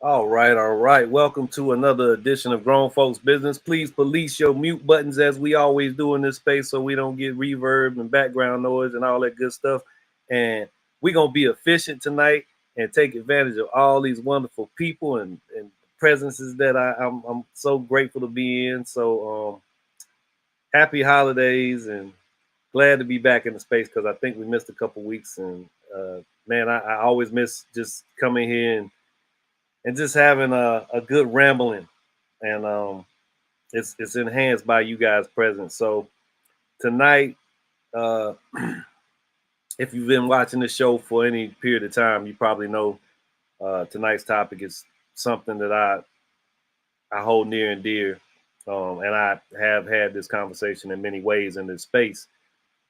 All right, all right. Welcome to another edition of Grown Folks Business. Please police your mute buttons as we always do in this space so we don't get reverb and background noise and all that good stuff. And we're going to be efficient tonight and take advantage of all these wonderful people and presences that I'm so grateful to be in. So happy holidays and glad to be back in the space because I think we missed a couple weeks. And man, I always miss just coming here and just having a good rambling, and it's enhanced by you guys present. So tonight, uh, if you've been watching the show for any period of time, you probably know tonight's topic is something that I hold near and dear, and I have had this conversation in many ways in this space.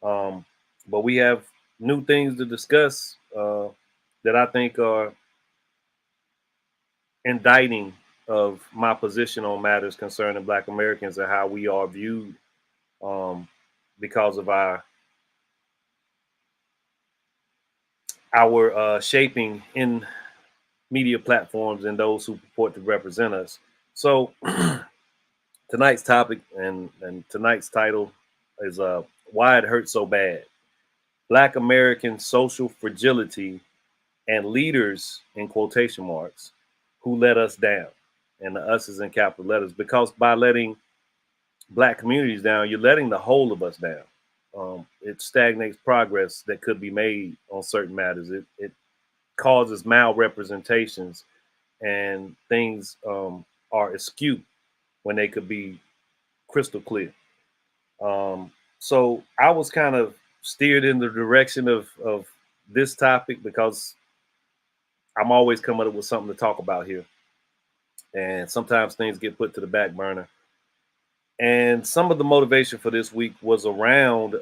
Um, but we have new things to discuss that I think are indicting of my position on matters concerning Black Americans and how we are viewed um, because of our shaping in media platforms and those who purport to represent us. So tonight's topic and tonight's title is "Why It Hurts So Bad: Black American Social Fragility and Leaders in quotation marks who let us down." And the us is in capital letters because by letting Black communities down, you're letting the whole of us down. It stagnates progress that could be made on certain matters. It causes malrepresentations and things are askew when they could be crystal clear. So I was kind of steered in the direction of this topic because I'm always coming up with something to talk about here. And sometimes things get put to the back burner. And some of the motivation for this week was around,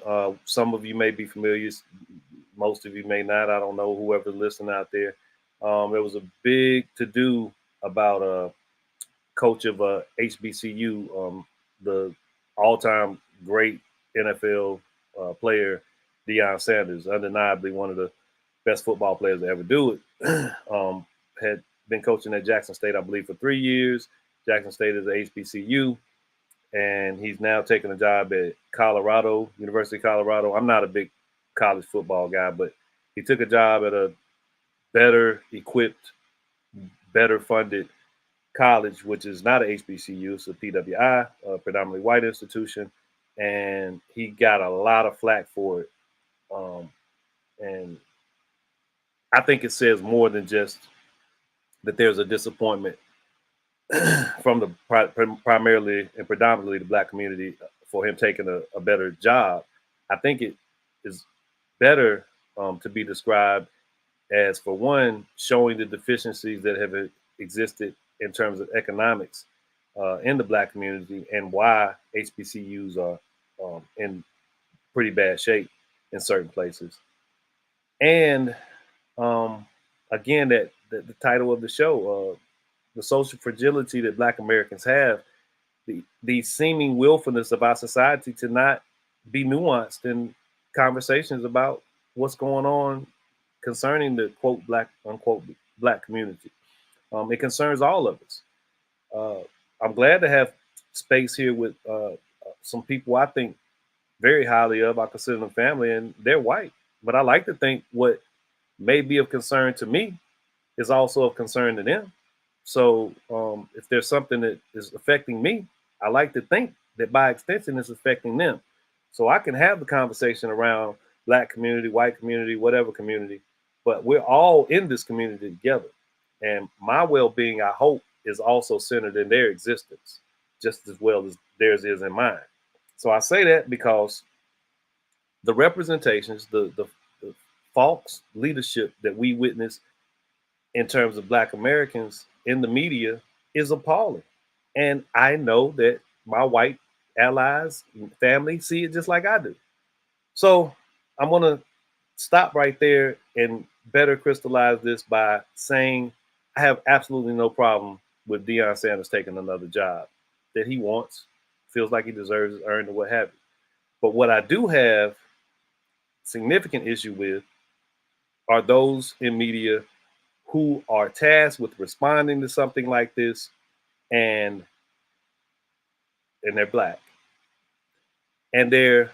some of you may be familiar, most of you may not. I don't know, whoever's listening out there. There was a big to do about a coach of HBCU, the all time great NFL player, Deion Sanders, undeniably one of the best football players to ever do it. Had been coaching at Jackson State, I believe, for 3 years. Jackson State is a HBCU, and he's now taking a job at Colorado, University of Colorado. I'm not a big college football guy, but he took a job at a better equipped, better funded college, which is not a HBCU, it's a PWI, a predominantly white institution, and he got a lot of flack for it. And I think it says more than just that there's a disappointment from the primarily and predominantly the Black community for him taking a better job. I think it is better to be described as, for one, showing the deficiencies that have existed in terms of economics in the Black community and why HBCUs are in pretty bad shape in certain places. And again, that the title of the show, the social fragility that Black Americans have, the seeming willfulness of our society to not be nuanced in conversations about what's going on concerning the quote Black unquote Black community. It concerns all of us. I'm glad to have space here with some people I think very highly of. I consider them family, and they're white. But I like to think what may be of concern to me is also of concern to them. So if there's something that is affecting me, I like to think that by extension it's affecting them. So I can have the conversation around Black community, white community, whatever community, but we're all in this community together. And my well-being, I hope, is also centered in their existence, just as well as theirs is in mine. So I say that because the representations, the false leadership that we witness in terms of Black Americans in the media is appalling. And I know that my white allies, family see it just like I do. So I'm going to stop right there and better crystallize this by saying I have absolutely no problem with Deion Sanders taking another job that he wants, feels like he deserves, earned, or what have you. But what I do have significant issue with are those in media who are tasked with responding to something like this, and they're Black. And their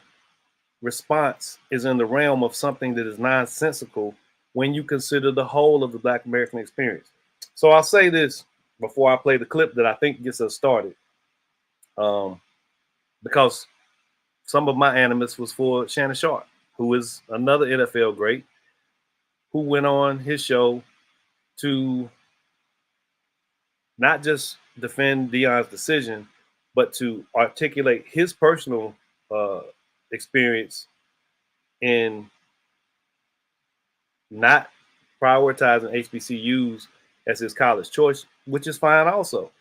response is in the realm of something that is nonsensical when you consider the whole of the Black American experience. So I'll say this before I play the clip that I think gets us started, because some of my animus was for Shannon Sharpe, who is another NFL great, who went on his show to not just defend Deion's decision, but to articulate his personal experience in not prioritizing HBCUs as his college choice, which is fine also.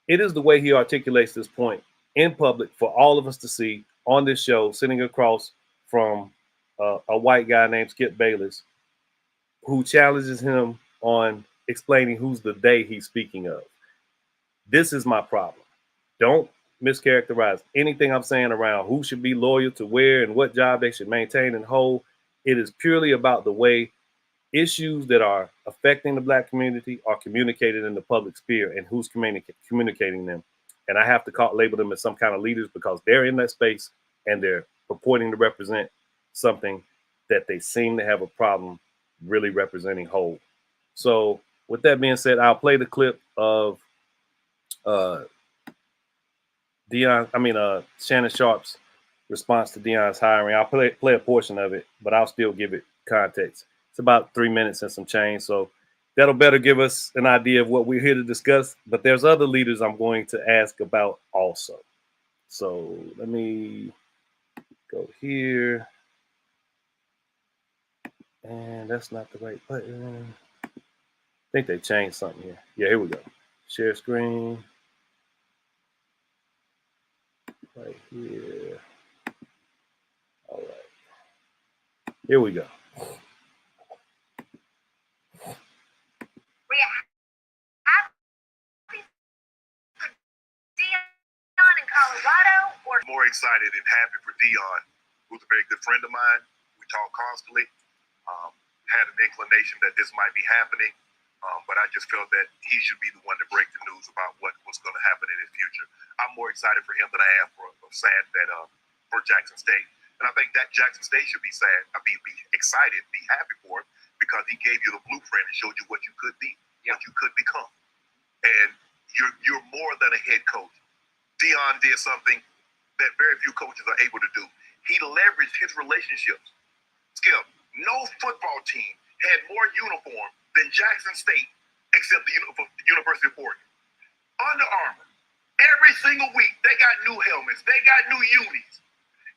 It is the way he articulates this point in public for all of us to see on this show, sitting across from a white guy named Skip Bayless, who challenges him on explaining who's the they he's speaking of. This is my problem. Don't mischaracterize anything I'm saying around who should be loyal to where and what job they should maintain and hold. It is purely about the way issues that are affecting the Black community are communicated in the public sphere and who's communicating them. And I have to label them as some kind of leaders because they're in that space and they're purporting to represent something that they seem to have a problem really representing whole. So with that being said, I'll play the clip of Shannon Sharpe's response to Deion's hiring. I'll play a portion of it, but I'll still give it context. It's about 3 minutes and some change, so that'll better give us an idea of what we're here to discuss. But there's other leaders I'm going to ask about also. So let me go here. And that's not the right button. I think they changed something here. Yeah, here we go. Share screen. Right here. All right. Here we go. Deion in Colorado, or more excited and happy for Deion, who's a very good friend of mine. We talk constantly. Had an inclination that this might be happening, but I just felt that he should be the one to break the news about what was going to happen in his future. I'm more excited for him than I am for Jackson State. And I think that Jackson State should be be excited, be happy for it, because he gave you the blueprint and showed you what you could be, what you could become. And you're more than a head coach. Deion did something that very few coaches are able to do. He leveraged his relationships. Skip, no football team had more uniform than Jackson State, except the University of Oregon. Under Armour, every single week, they got new helmets. They got new unis.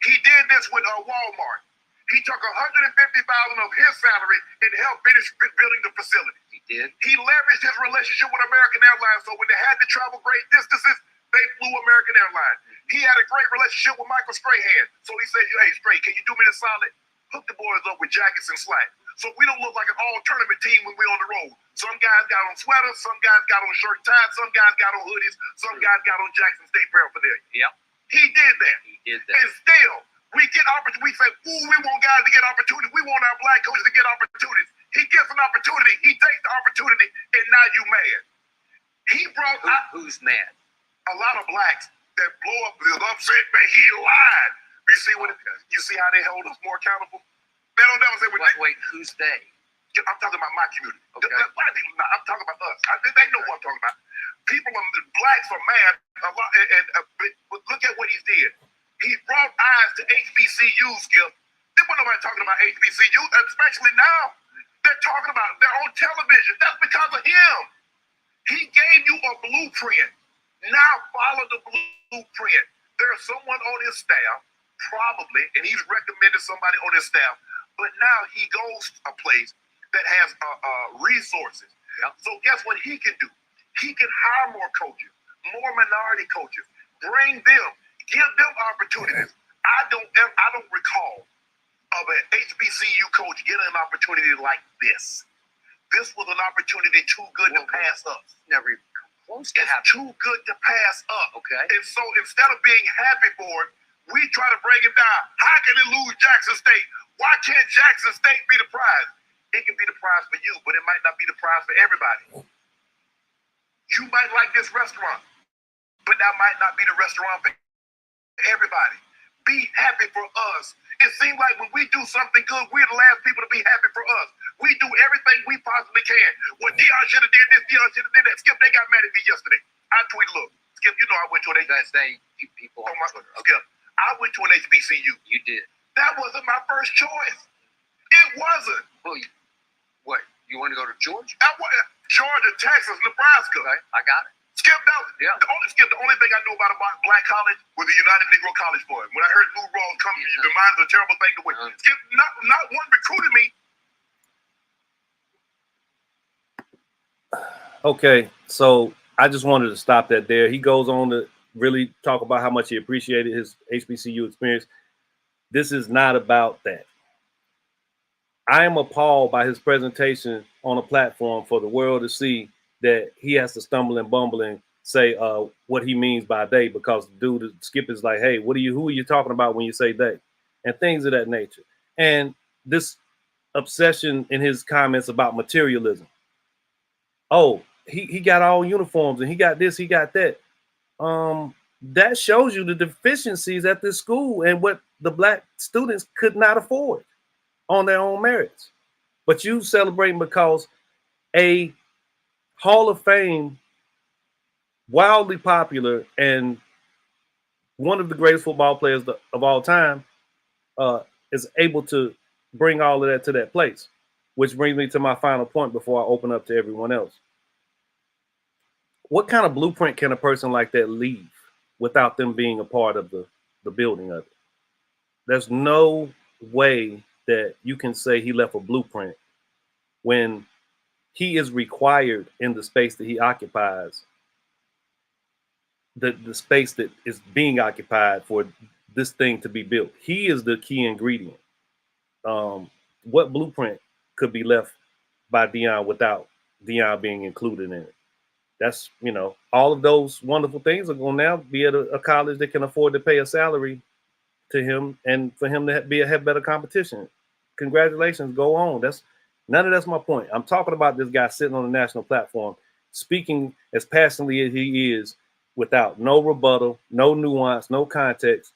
He did this with Walmart. He took $150,000 of his salary and helped finish building the facility. He did. He leveraged his relationship with American Airlines, so when they had to travel great distances, they flew American Airlines. He had a great relationship with Michael Strahan, so he said, "Hey, Stray, can you do me this solid? Hook the boys up with jackets and slack, so we don't look like an all-tournament team when we're on the road." Some guys got on sweaters, some guys got on shirt and ties, some guys got on hoodies, some guys got on Jackson State paraphernalia. Yep. He did that. He did that. And still, we get opportunities. We say, "Ooh, we want guys to get opportunities. We want our Black coaches to get opportunities." He gets an opportunity. He takes the opportunity, and now you mad. He brought who's mad? a lot of Blacks that blow up, is upset, but he lied. You see how they hold us more accountable? They don't never say, Wait, who's they? I'm talking about my community. Okay. I'm talking about us. They know what I'm talking about. People, Blacks are mad a lot, but look at what he did. He brought eyes to HBCU, Skip. There wasn't nobody talking about HBCU, especially now. They're on television. That's because of him. He gave you a blueprint. Now follow the blueprint. There's someone on his staff, probably, and he's recommended somebody on his staff, but now he goes to a place that has resources. Yep. So guess what he can do? He can hire more coaches, more minority coaches, bring them, give them opportunities. I don't recall of an HBCU coach getting an opportunity like this. This was an opportunity too good to pass up. Never even close to It's too good to pass up. Okay. And so instead of being happy for it, we try to bring him down. How can he lose Jackson State? Why can't Jackson State be the prize? it can be the prize for you, but it might not be the prize for everybody. You might like this restaurant, but that might not be the restaurant for everybody. Be happy for us. It seems like when we do something good, we're the last people to be happy for us. We do everything we possibly can. Well, Dion should have did this, Dion should have did that. Skip, they got mad at me yesterday. I tweeted, look, Skip, you know I went to an People on Twitter. Skip, I went to an HBCU. You did. That wasn't my first choice. It wasn't. Well, what? You want to go to Georgia? Georgia, Texas, Nebraska. Okay, I got it. Skip, the only thing I knew about black college was the United Negro College Fund. When I heard Lou Rawls coming, the mind is a terrible thing to win. Skip, not one recruited me. Okay, so I just wanted to stop that there. He goes on to really talk about how much he appreciated his HBCU experience. This is not about that. I am appalled by his presentation on a platform for the world to see that he has to stumble and bumble and say what he means by they, because the dude Skip is like, hey, who are you talking about when you say they, and things of that nature. And this obsession in his comments about materialism. Oh, he got all uniforms and he got this, he got that. That shows you the deficiencies at this school and what the black students could not afford on their own merits. But you celebrating because a Hall of Fame, wildly popular, and one of the greatest football players of all time is able to bring all of that to that place, which brings me to my final point before I open up to everyone else. What kind of blueprint can a person like that leave without them being a part of the building of it? There's no way that you can say he left a blueprint when he is required in the space that he occupies, the space that is being occupied for this thing to be built. He is the key ingredient. What blueprint could be left by Dion without Dion being included in it? That's, all of those wonderful things are going to now be at a college that can afford to pay a salary to him and for him to have better competition. Congratulations, go on. None of that's my point. I'm talking about this guy sitting on a national platform, speaking as passionately as he is, without no rebuttal, no nuance, no context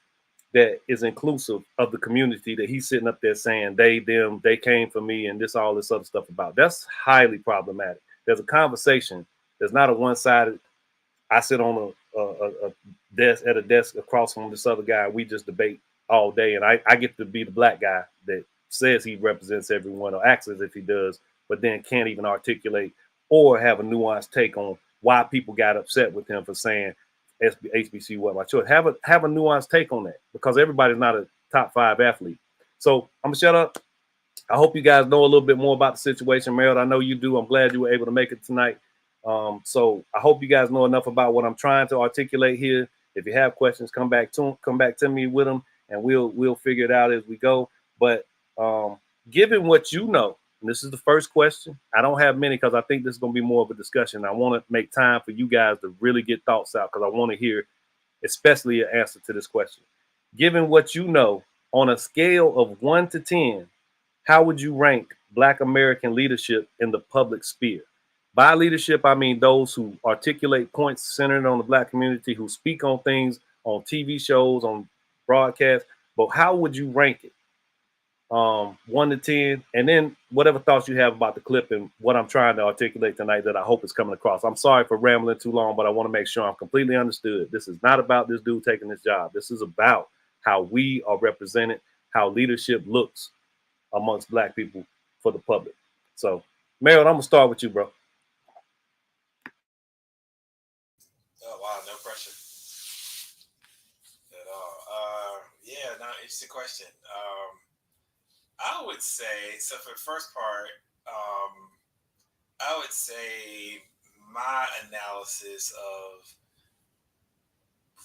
that is inclusive of the community that he's sitting up there saying they, them, they came for me, and all this other stuff about. That's highly problematic. There's a conversation. There's not a one-sided, I sit on a desk at a desk across from this other guy. We just debate all day. And I get to be the black guy that says he represents everyone or acts as if he does, but then can't even articulate or have a nuanced take on why people got upset with him for saying HBCU wasn't my choice. Have a nuanced take on that, because everybody's not a top 5 athlete. So I'm gonna shut up. I hope you guys know a little bit more about the situation, Merrill. I know you do. I'm glad you were able to make it tonight. So I hope you guys know enough about what I'm trying to articulate here. If you have questions, come back to me with them, and we'll figure it out as we go. But given what you know, and this is the first question, I don't have many because I think this is going to be more of a discussion. I want to make time for you guys to really get thoughts out, because I want to hear especially an answer to this question. Given what you know, on a scale of 1 to 10, how would you rank Black American leadership in the public sphere? By leadership, I mean those who articulate points centered on the Black community, who speak on things on TV shows, on broadcasts. But how would you rank it? 1 to 10, and then whatever thoughts you have about the clip and what I'm trying to articulate tonight that I hope is coming across. I'm sorry for rambling too long, but I want to make sure I'm completely understood. This is not about this dude taking this job. This is about how we are represented, how leadership looks amongst Black people for the public. So, Merrill, I'm gonna start with you, bro. Oh, wow, no pressure at all. Yeah, no, interesting question. I would say, so for the first part, I would say my analysis of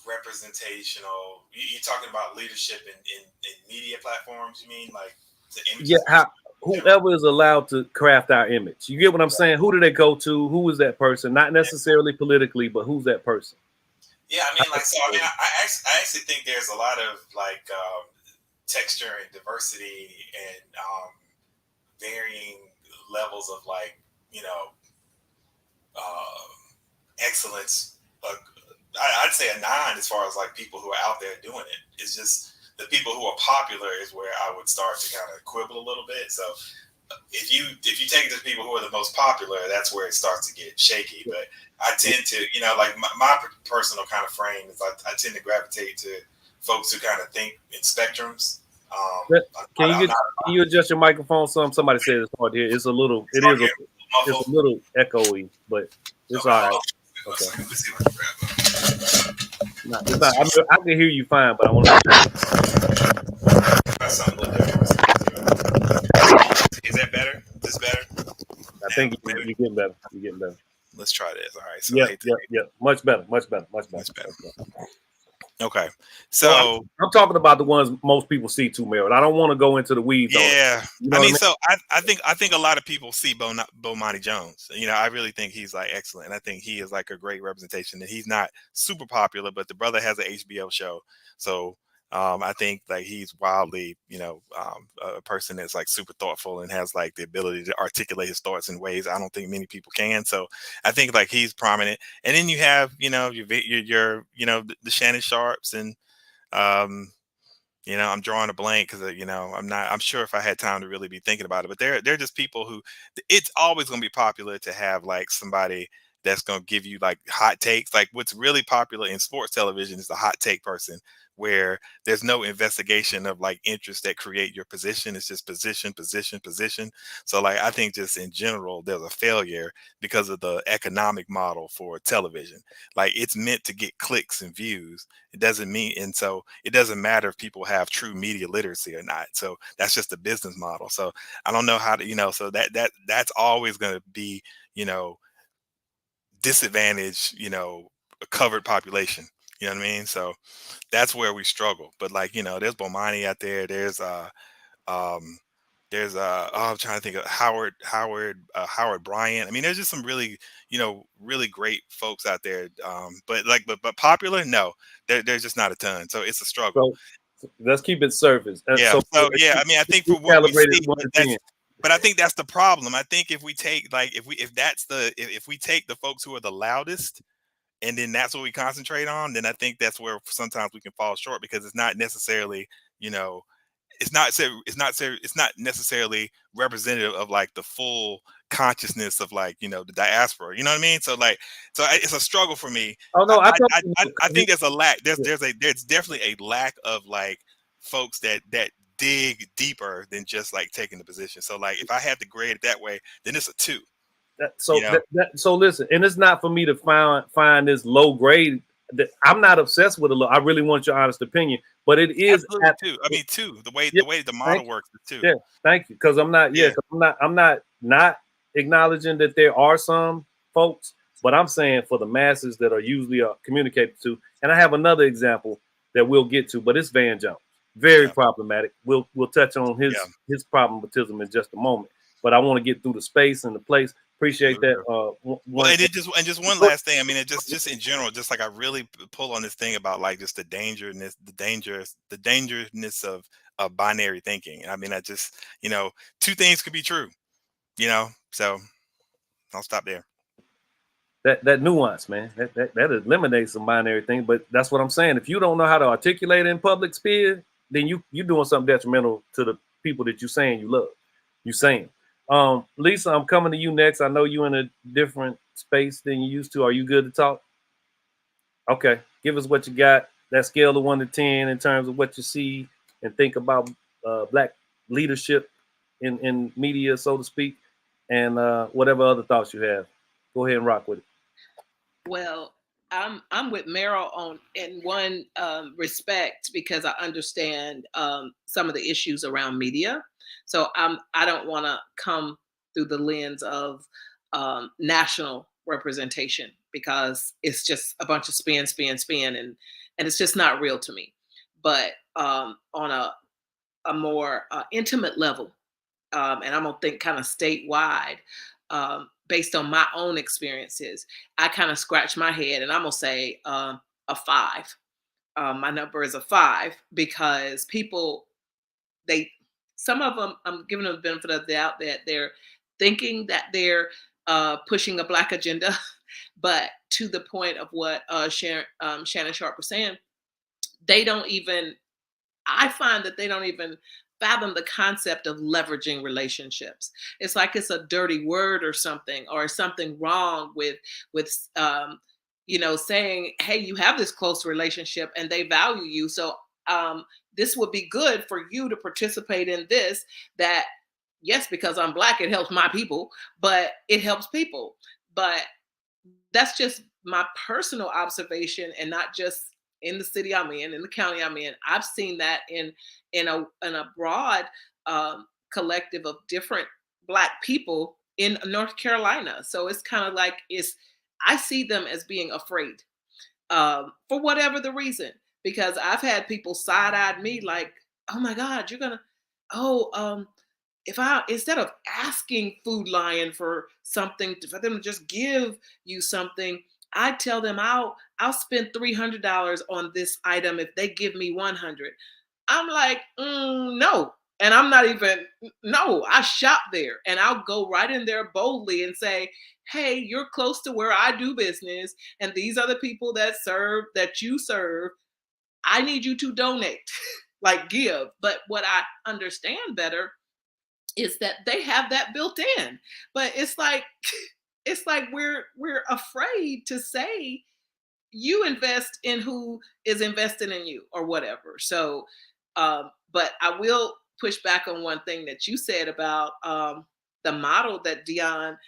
representational, you're talking about leadership in media platforms, you mean, like the images? Yeah, whoever is allowed to craft our image. You get what I'm saying? Who do they go to? Who is that person? Not necessarily politically, but who's that person? Yeah, I mean, I actually think there's a lot of texture and diversity and varying levels of like, excellence. I'd say a 9 as far as like people who are out there doing it. It's just the people who are popular is where I would start to kind of quibble a little bit. So if you take it to people who are the most popular, that's where it starts to get shaky. But I tend to, like my personal kind of frame is I tend to gravitate to folks who kind of think in spectrums. Can you adjust your microphone some? Somebody said it's hard to hear. It's a little echoey, but it's all right. Okay. Let's see if I can grab it's not, I can hear you fine, but I want to. Is that better? Is this better? I think you're getting better. You're getting better. Let's try this. All right. So yeah. Much better. Okay. So I'm talking about the ones most people see too, Merritt. I don't want to go into the weeds. Yeah. So I think a lot of people see Bomani Jones. I really think he's like excellent. I think he is like a great representation. And he's not super popular, but the brother has an HBO show. So I think like he's wildly, a person that's like super thoughtful and has like the ability to articulate his thoughts in ways I don't think many people can. So I think like he's prominent. And then you have, your the Shannon Sharps and, I'm drawing a blank because, I'm sure if I had time to really be thinking about it, but they're just people who it's always going to be popular to have like somebody that's going to give you like hot takes. Like what's really popular in sports television is the hot take person, where there's no investigation of like interests that create your position. It's just position. So like, I think just in general, there's a failure because of the economic model for television. Like it's meant to get clicks and views. It doesn't matter if people have true media literacy or not. So that's just a business model. So I don't know how to, so that's always going to be, disadvantage, a covered population. You know what I mean? So that's where we struggle. But like, there's Bomani out there. There's I'm trying to think of Howard Bryant. I mean, there's just some really, really great folks out there. But popular, no, there's just not a ton. So it's a struggle. So let's keep it surface. Yeah. I mean, I think for what we see, but I think that's the problem. I think if we take like if we take the folks who are the loudest, and then that's what we concentrate on, then I think that's where sometimes we can fall short, because it's not necessarily, it's not necessarily representative of like the full consciousness of like, the diaspora. You know what I mean? So it's a struggle for me. Oh no, I think there's a lack. There's definitely a lack of like folks that dig deeper than just like taking the position. So like if I had to grade it that way, then it's a 2. So listen, and it's not for me to find this low grade. I'm not obsessed with I really want your honest opinion, but it is 2. I mean 2. The way the model works is 2. Yeah, thank you. Because I'm not acknowledging that there are some folks, but I'm saying for the masses that are usually communicated to. And I have another example that we'll get to, but it's Van Jones. Very problematic. We'll touch on his problematism in just a moment. But I want to get through the space and the place. Appreciate that. Just one last thing. I mean, it just in general, just like I really pull on this thing about like just the dangerousness of binary thinking. I mean, I just, 2 things could be true, so I'll stop there. That nuance, man, that eliminates some binary thing. But that's what I'm saying. If you don't know how to articulate in public sphere, then you're doing something detrimental to the people that you're saying you love. You're saying. Lisa, I'm coming to you next. I know you're in a different space than you used to. Are you good to talk? Okay. Give us what you got. That scale of 1 to 10 in terms of what you see and think about Black leadership in media, so to speak, and whatever other thoughts you have. Go ahead and rock with it. Well, I'm with Meryl in one respect, because I understand some of the issues around media. So I don't want to come through the lens of national representation, because it's just a bunch of spin, and it's just not real to me. But on a more intimate level, and I'm gonna think kind of statewide, based on my own experiences, I kind of scratch my head, and I'm gonna say a 5. My number is a 5, because people, some of them, I'm giving them the benefit of the doubt that thinking that they're pushing a Black agenda. But to the point of what Shannon Sharpe was saying, they don't even, I find that they don't even fathom the concept of leveraging relationships. It's like it's a dirty word or something, or something wrong with saying, hey, you have this close relationship and they value you. So this would be good for you to participate in this, that yes, because I'm Black, it helps my people, but it helps people. But that's just my personal observation, and not just in the city I'm in the county I'm in. I've seen that in a broad collective of different Black people in North Carolina. So it's kind of like, I see them as being afraid for whatever the reason, because I've had people side-eyed me like, oh my God, you're gonna, if I, instead of asking Food Lion for something, for them to just give you something, I tell them I'll spend $300 on this item if they give me 100. I'm like, no. And I'm not even, no, I shop there and I'll go right in there boldly and say, hey, you're close to where I do business, and these are the people that you serve. I need you to donate, like give. But what I understand better is that they have that built in. But it's like we're afraid to say, you invest in who is investing in you or whatever. So but I will push back on one thing that you said about the model that Dion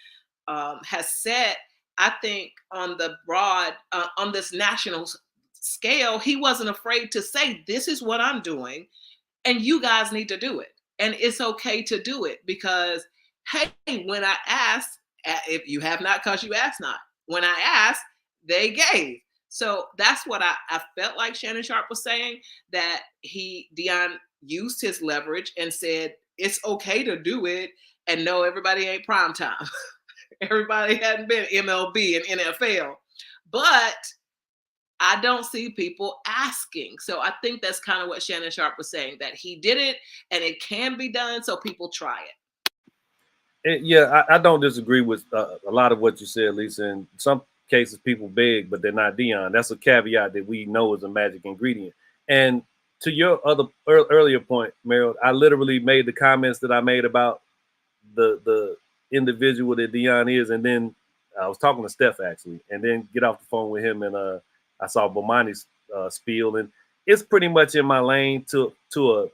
has set. I think on the broad, on this national scale, he wasn't afraid to say, this is what I'm doing and you guys need to do it. And it's okay to do it, because, hey, when I asked, if you have not, because you asked not. When I asked, they gave. So that's what I felt like Shannon Sharpe was saying, that Dion used his leverage and said, it's okay to do it. And no, everybody ain't prime time. Everybody hadn't been MLB and NFL. But I don't see people asking. So I think that's kind of what Shannon Sharpe was saying, that he did it and it can be done, so people try it. Yeah, I don't disagree with a lot of what you said, Lisa. In some cases, people beg, but they're not Dion. That's a caveat that we know is a magic ingredient. And to your other earlier point, Meryl, I literally made the comments that I made about the individual that Dion is, and then I was talking to Steph actually, and then get off the phone with him, and I saw Bomani's spiel, and it's pretty much in my lane to a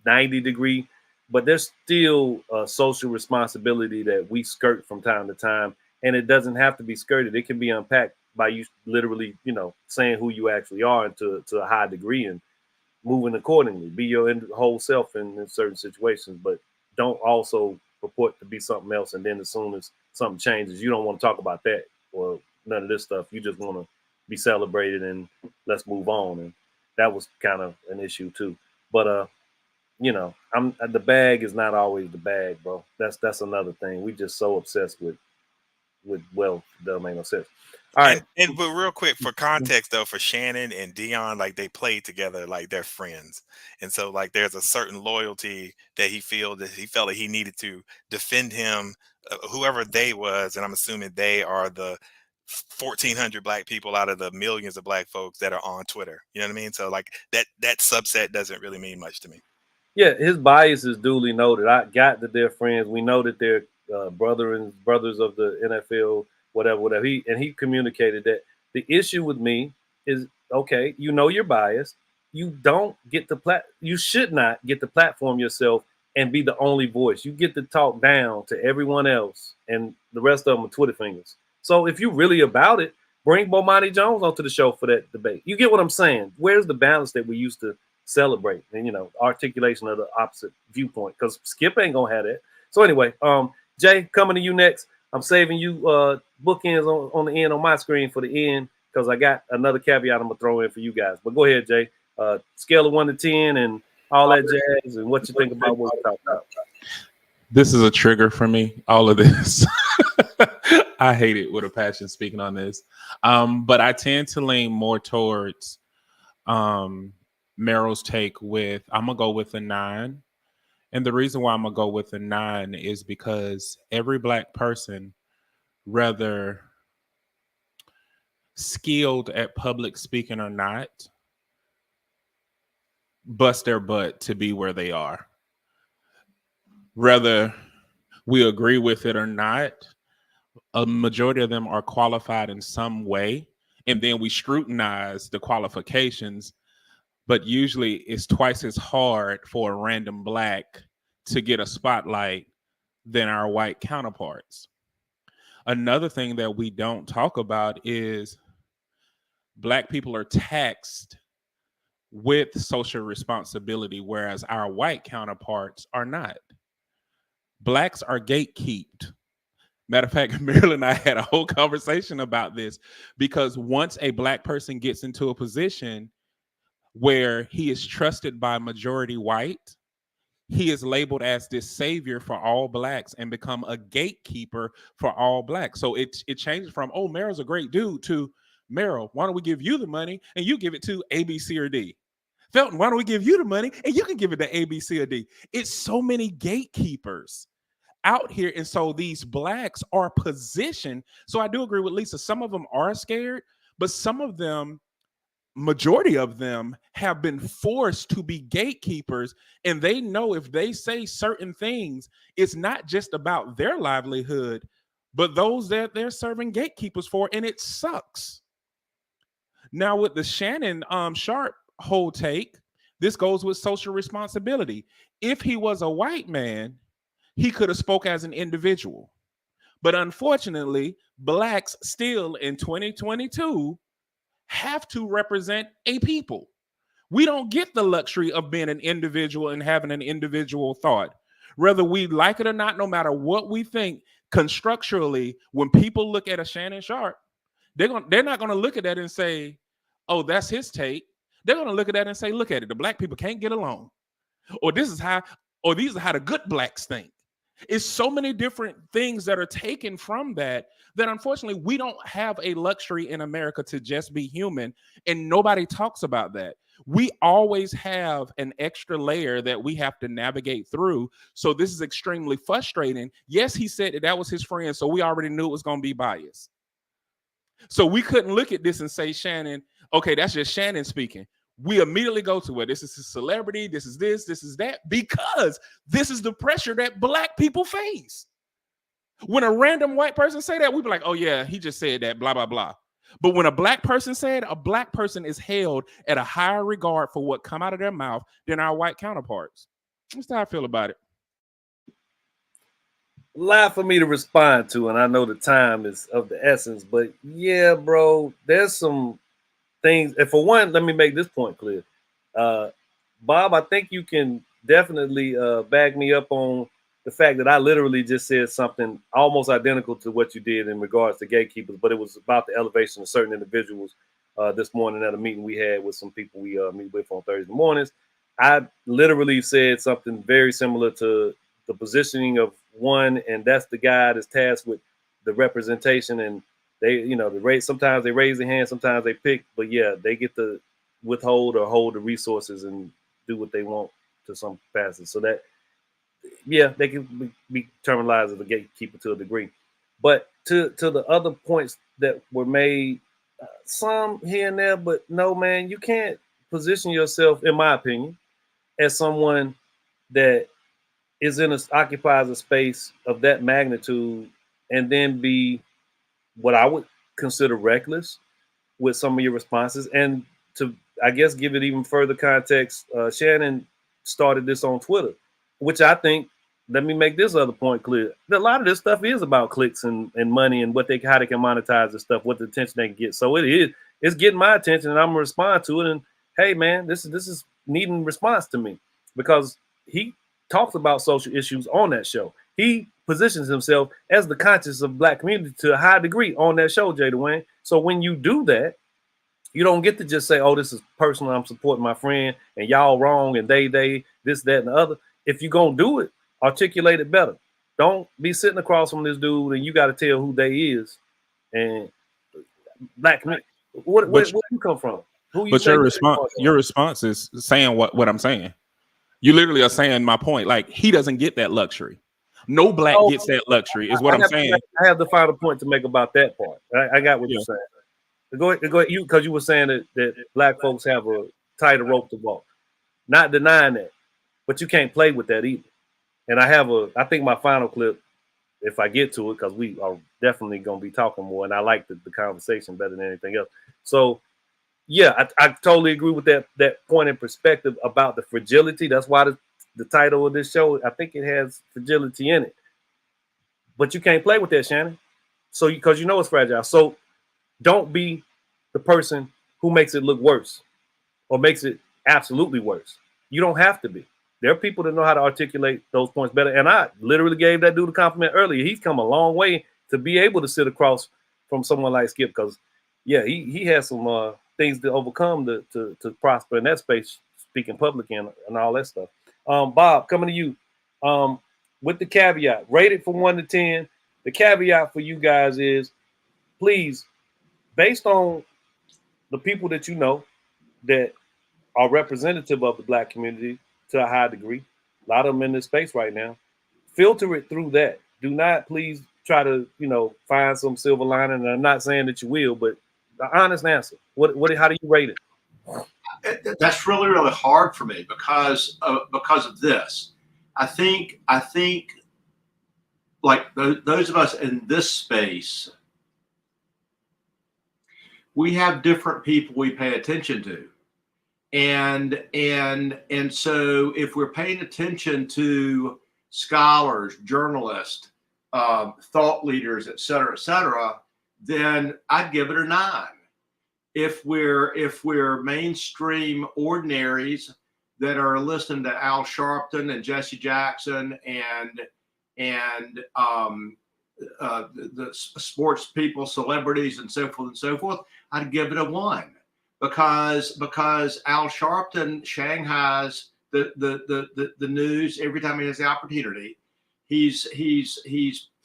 90 degree, but there's still a social responsibility that we skirt from time to time, and it doesn't have to be skirted. It can be unpacked by you literally, saying who you actually are, and to a high degree, and moving accordingly. Be your whole self in certain situations, but don't also purport to be something else. And then as soon as something changes, you don't want to talk about that or none of this stuff. You just want to be celebrated and let's move on. And that was kind of an issue too. But the bag is not always the bag, bro. That's another thing. We just so obsessed with wealth, that don't make no sense. All right. But real quick, for context though, for Shannon and Dion, like they played together, like they're friends, and so like there's a certain loyalty that he felt that he needed to defend him, whoever they was, and I'm assuming they are the 1,400 Black people out of the millions of Black folks that are on Twitter. You know what I mean? So like that subset doesn't really mean much to me. Yeah, his bias is duly noted. I got that they're friends. We know that they're brothers of the NFL, whatever. He communicated that. The issue with me is, okay, you're biased. You should not get to platform yourself and be the only voice. You get to talk down to everyone else, and the rest of them are Twitter fingers. So if you're really about it, bring Bomani Jones onto the show for that debate. You get what I'm saying? Where's the balance that we used to celebrate, and articulation of the opposite viewpoint? Because Skip ain't gonna have that. So anyway, Jay, coming to you next. I'm saving you bookends on the end on my screen for the end, because I got another caveat I'm gonna throw in for you guys. But go ahead, Jay. Scale of 1 to 10 and all that jazz, and what you think about what we talked about. This is a trigger for me, all of this. I hate it with a passion speaking on this. But I tend to lean more towards Meryl's take with, I'm going to go with a 9. And the reason why I'm gonna go with a 9 is because every Black person, whether skilled at public speaking or not, bust their butt to be where they are. Whether we agree with it or not, a majority of them are qualified in some way. And then we scrutinize the qualifications, but usually it's twice as hard for a random Black to get a spotlight than our white counterparts. Another thing that we don't talk about is Black people are taxed with social responsibility, whereas our white counterparts are not. Blacks are gatekept. Matter of fact, Marilyn and I had a whole conversation about this, because once a Black person gets into a position where he is trusted by majority white, he is labeled as this savior for all Blacks and become a gatekeeper for all Blacks. So it changes from, oh, Meryl's a great dude, to Meryl, why don't we give you the money and you give it to A, B, C, or D? Felton, why don't we give you the money and you can give it to A, B, C, or D? It's so many gatekeepers out here. And so these Blacks are positioned. So I do agree with Lisa. Some of them are scared, but some of them, majority of them, have been forced to be gatekeepers, and they know if they say certain things, it's not just about their livelihood, but those that they're serving gatekeepers for, and it sucks. Now with the Shannon Sharp whole take, this goes with social responsibility. If he was a white man, he could have spoke as an individual. But unfortunately, Blacks still in 2022 have to represent a people. We don't get the luxury of being an individual and having an individual thought. Whether we like it or not, no matter what we think, constructurally, when people look at a Shannon Sharp, they're not going to look at that and say, oh, that's his take. They're going to look at that and say, look at it, the Black people can't get along. Or these are how the good Blacks think. It's so many different things that are taken from that unfortunately we don't have a luxury in America to just be human, and nobody talks about that. We always have an extra layer that we have to navigate through. So this is extremely frustrating. Yes, he said that was his friend, so we already knew it was going to be biased. So we couldn't look at this and say, Shannon, okay, that's just Shannon speaking. We immediately go to it. This is a celebrity. This is this is that, because this is the pressure that Black people face. When a random white person say that, we be like, oh yeah, he just said that, blah, blah, blah. But when a Black person said, a Black person is held at a higher regard for what come out of their mouth than our white counterparts. That's how I feel about it. A lot for me to respond to, and I know the time is of the essence, but yeah, bro, there's some things. And for one, let me make this point clear. Bob, I think you can definitely back me up on the fact that I literally just said something almost identical to what you did in regards to gatekeepers, but it was about the elevation of certain individuals this morning at a meeting we had with some people we meet with on Thursday mornings. I literally said something very similar to the positioning of one, and that's the guy that's tasked with the representation. And they, sometimes they raise their hand, sometimes they pick, but yeah, they get to withhold or hold the resources and do what they want to some capacity. So that, yeah, they can be terminalized as a gatekeeper to a degree. But to the other points that were made, some here and there, but no, man, you can't position yourself, in my opinion, as someone that occupies a space of that magnitude and then be what I would consider reckless with some of your responses. And to, I guess, give it even further context, Shannon started this on Twitter, which I think, let me make this other point clear. A lot of this stuff is about clicks and money and how they can monetize this stuff, what the attention they can get. So it's getting my attention, and I'm gonna respond to it. And hey, man, this is needing response to me, because he talks about social issues on that show. He positions himself as the conscience of Black community to a high degree on that show, Jay Dwayne. So when you do that, you don't get to just say, oh, this is personal, I'm supporting my friend, and y'all wrong, and they, this, that, and the other. If you're going to do it, articulate it better. Don't be sitting across from this dude and you got to tell who they is. And Black community, where you come from? But your response is saying what I'm saying. You literally are saying my point. Like, he doesn't get that luxury. No black Oh, gets that luxury, is what I'm saying. I have the final point to make about that part. I got what you're saying. Go ahead, because you were saying that black folks have a tighter rope to walk. Not denying that, but you can't play with that either. And I think my final clip, if I get to it, because we are definitely going to be talking more, and I like the conversation better than anything else. So, yeah, I totally agree with that point in perspective about the fragility. That's why the title of this show, I think it has fragility in it. But you can't play with that, Shannon. So, because you know it's fragile. So, don't be the person who makes it look worse or makes it absolutely worse. You don't have to be. There are people that know how to articulate those points better. And I literally gave that dude a compliment earlier. He's come a long way to be able to sit across from someone like Skip, because, yeah, he has some things to overcome to prosper in that space, speaking public and all that stuff. Bob, coming to you with the caveat, rated from 1 to 10. The caveat for you guys is, please, based on the people that you know that are representative of the black community to a high degree, a lot of them in this space right now, filter it through that. Do not please try to, find some silver lining. And I'm not saying that you will, but the honest answer, how do you rate it? That's really, really hard for me because of this. I think like those of us in this space, we have different people we pay attention to. And so if we're paying attention to scholars, journalists, thought leaders, et cetera, then I'd give it a 9. If we're mainstream ordinaries that are listening to Al Sharpton and Jesse Jackson and the sports people, celebrities, and so forth, I'd give it a 1, because Al Sharpton shanghais the news every time he has the opportunity. He's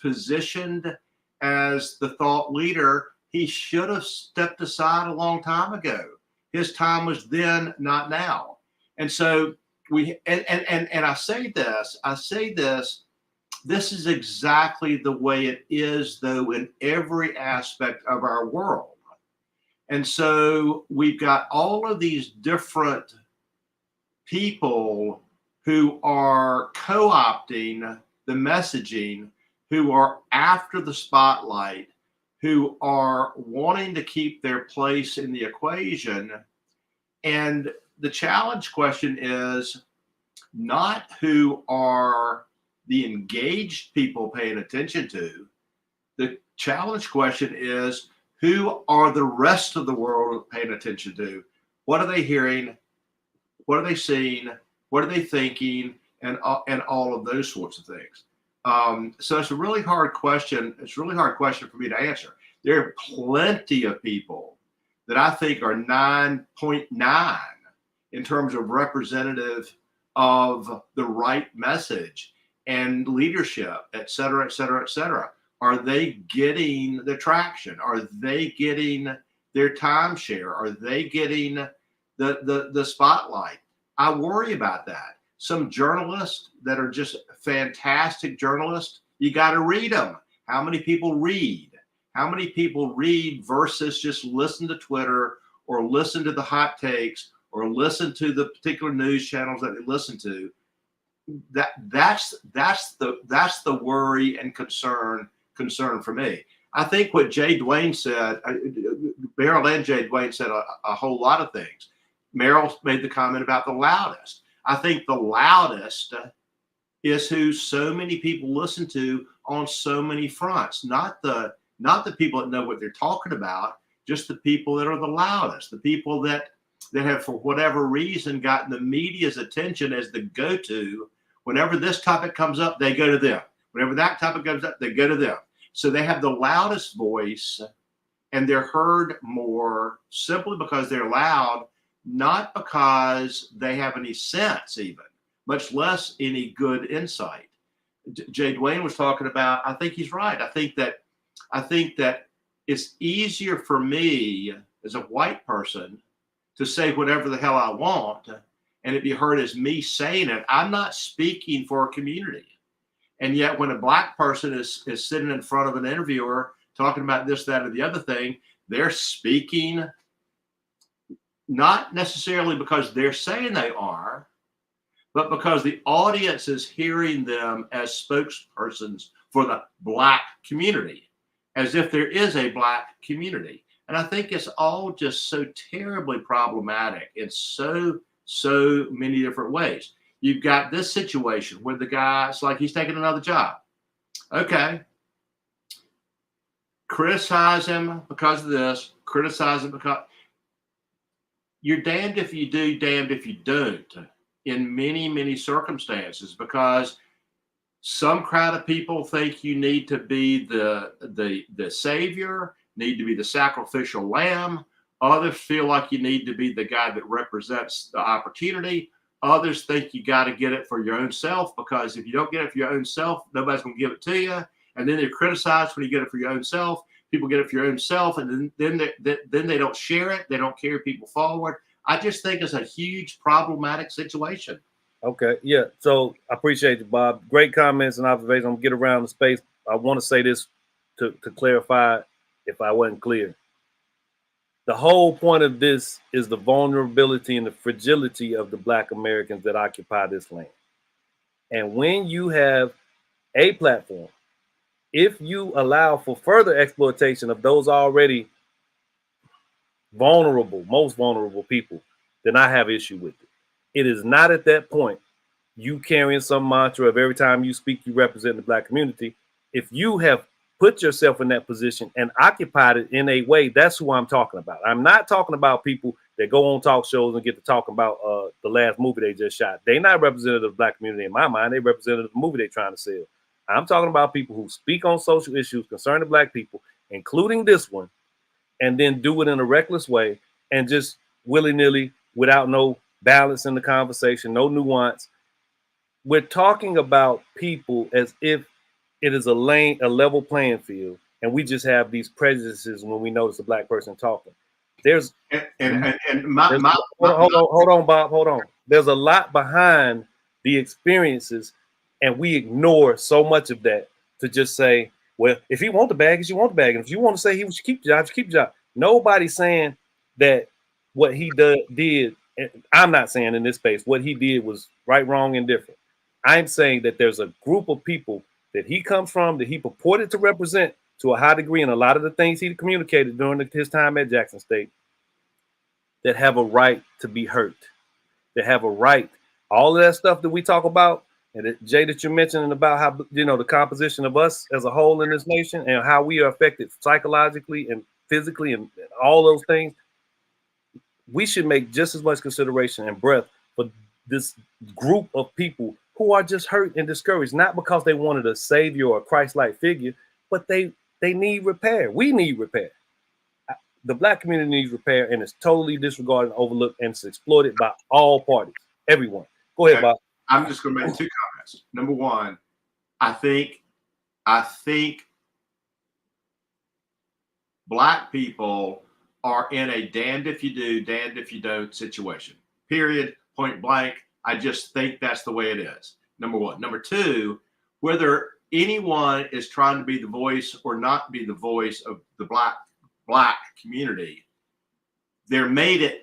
positioned as the thought leader. He should have stepped aside a long time ago. His time was then, not now. And so I say this. This is exactly the way it is, though, in every aspect of our world. And so we've got all of these different people who are co-opting the messaging, who are after the spotlight, who are wanting to keep their place in the equation. And the challenge question is not who are the engaged people paying attention to. The challenge question is, who are the rest of the world paying attention to? What are they hearing? What are they seeing? What are they thinking? And all of those sorts of things. So it's a really hard question. It's a really hard question for me to answer. There are plenty of people that I think are 9.9 in terms of representative of the right message and leadership, et cetera, et cetera, et cetera. Are they getting the traction? Are they getting their timeshare? Are they getting the spotlight? I worry about that. Some journalists that are just fantastic journalists, you got to read them. How many people read? How many people read versus just listen to Twitter or listen to the hot takes or listen to the particular news channels that they listen to? That's the worry and concern for me. I think what Jay Dwayne said, Meryl and Jay Dwayne said a whole lot of things. Meryl made the comment about the loudest. I think the loudest is who so many people listen to on so many fronts, not the people that know what they're talking about, just the people that are the loudest, the people that have, for whatever reason, gotten the media's attention as the go-to. Whenever this topic comes up, they go to them. Whenever that topic comes up, they go to them. So they have the loudest voice, and they're heard more simply because they're loud, not because they have any sense even, much less any good insight. Jay Dwayne was talking about, I think he's right. I think that it's easier for me as a white person to say whatever the hell I want and it be heard as me saying it, I'm not speaking for a community. And yet when a black person is sitting in front of an interviewer talking about this, that, or the other thing, they're speaking not necessarily because they're saying they are, but because the audience is hearing them as spokespersons for the black community, as if there is a black community. And I think it's all just so terribly problematic in so many different ways. You've got this situation where the guy's like, he's taking another job. Okay. Criticize him because of this, criticize him because you're damned if you do, damned if you don't in many circumstances, because some crowd of people think you need to be the savior, need to be the sacrificial lamb. Others feel like you need to be the guy that represents the opportunity. Others think you got to get it for your own self, because if you don't get it for your own self, nobody's going to give it to you. And then they're criticized when you get it for your own self. People get it for your own self, and then they don't share it. They don't carry people forward. I just think it's a huge problematic situation. Okay, yeah. So I appreciate you, Bob. Great comments and observations. I'm gonna get around the space. I want to say this to clarify if I wasn't clear. The whole point of this is the vulnerability and the fragility of the Black Americans that occupy this land. And when you have a platform, if you allow for further exploitation of those already vulnerable, most vulnerable people, then I have issue with it. It is not at that point you carrying some mantra of every time you speak, you represent the Black community. If you have put yourself in that position and occupied it in a way, that's who I'm talking about. I'm not talking about people that go on talk shows and get to talk about the last movie they just shot. They're not representative of the Black community in my mind. They representative of the movie they're trying to sell. I'm talking about people who speak on social issues concerning Black people, including this one, and then do it in a reckless way and just willy-nilly without no balance in the conversation, no nuance. We're talking about people as if it is a level playing field, and we just have these prejudices when we notice a Black person talking. Hold on, Bob, hold on. There's a lot behind the experiences, and we ignore so much of that to just say, well, if you want the bag, you want the bag. And if you want to say he should keep the job, keep the job. Nobody's saying that what he did, I'm not saying in this space, what he did was right, wrong, and different. I'm saying that there's a group of people that he comes from, that he purported to represent to a high degree, and a lot of the things he communicated during his time at Jackson State, that have a right to be hurt. They have a right. All of that stuff that we talk about, and Jay, that you're mentioning about how, the composition of us as a whole in this nation and how we are affected psychologically and physically and all those things, we should make just as much consideration and breath for this group of people who are just hurt and discouraged, not because they wanted a savior or a Christ-like figure, but they need repair. We need repair. The Black community needs repair, and it's totally disregarded, overlooked, and it's exploited by all parties, everyone. Go ahead, Bob. I'm just going to make two comments. Number one, I think Black people are in a damned if you do, damned if you don't situation. Period. Point blank. I just think that's the way it is. Number one. Number two, whether anyone is trying to be the voice or not be the voice of the Black community, they're made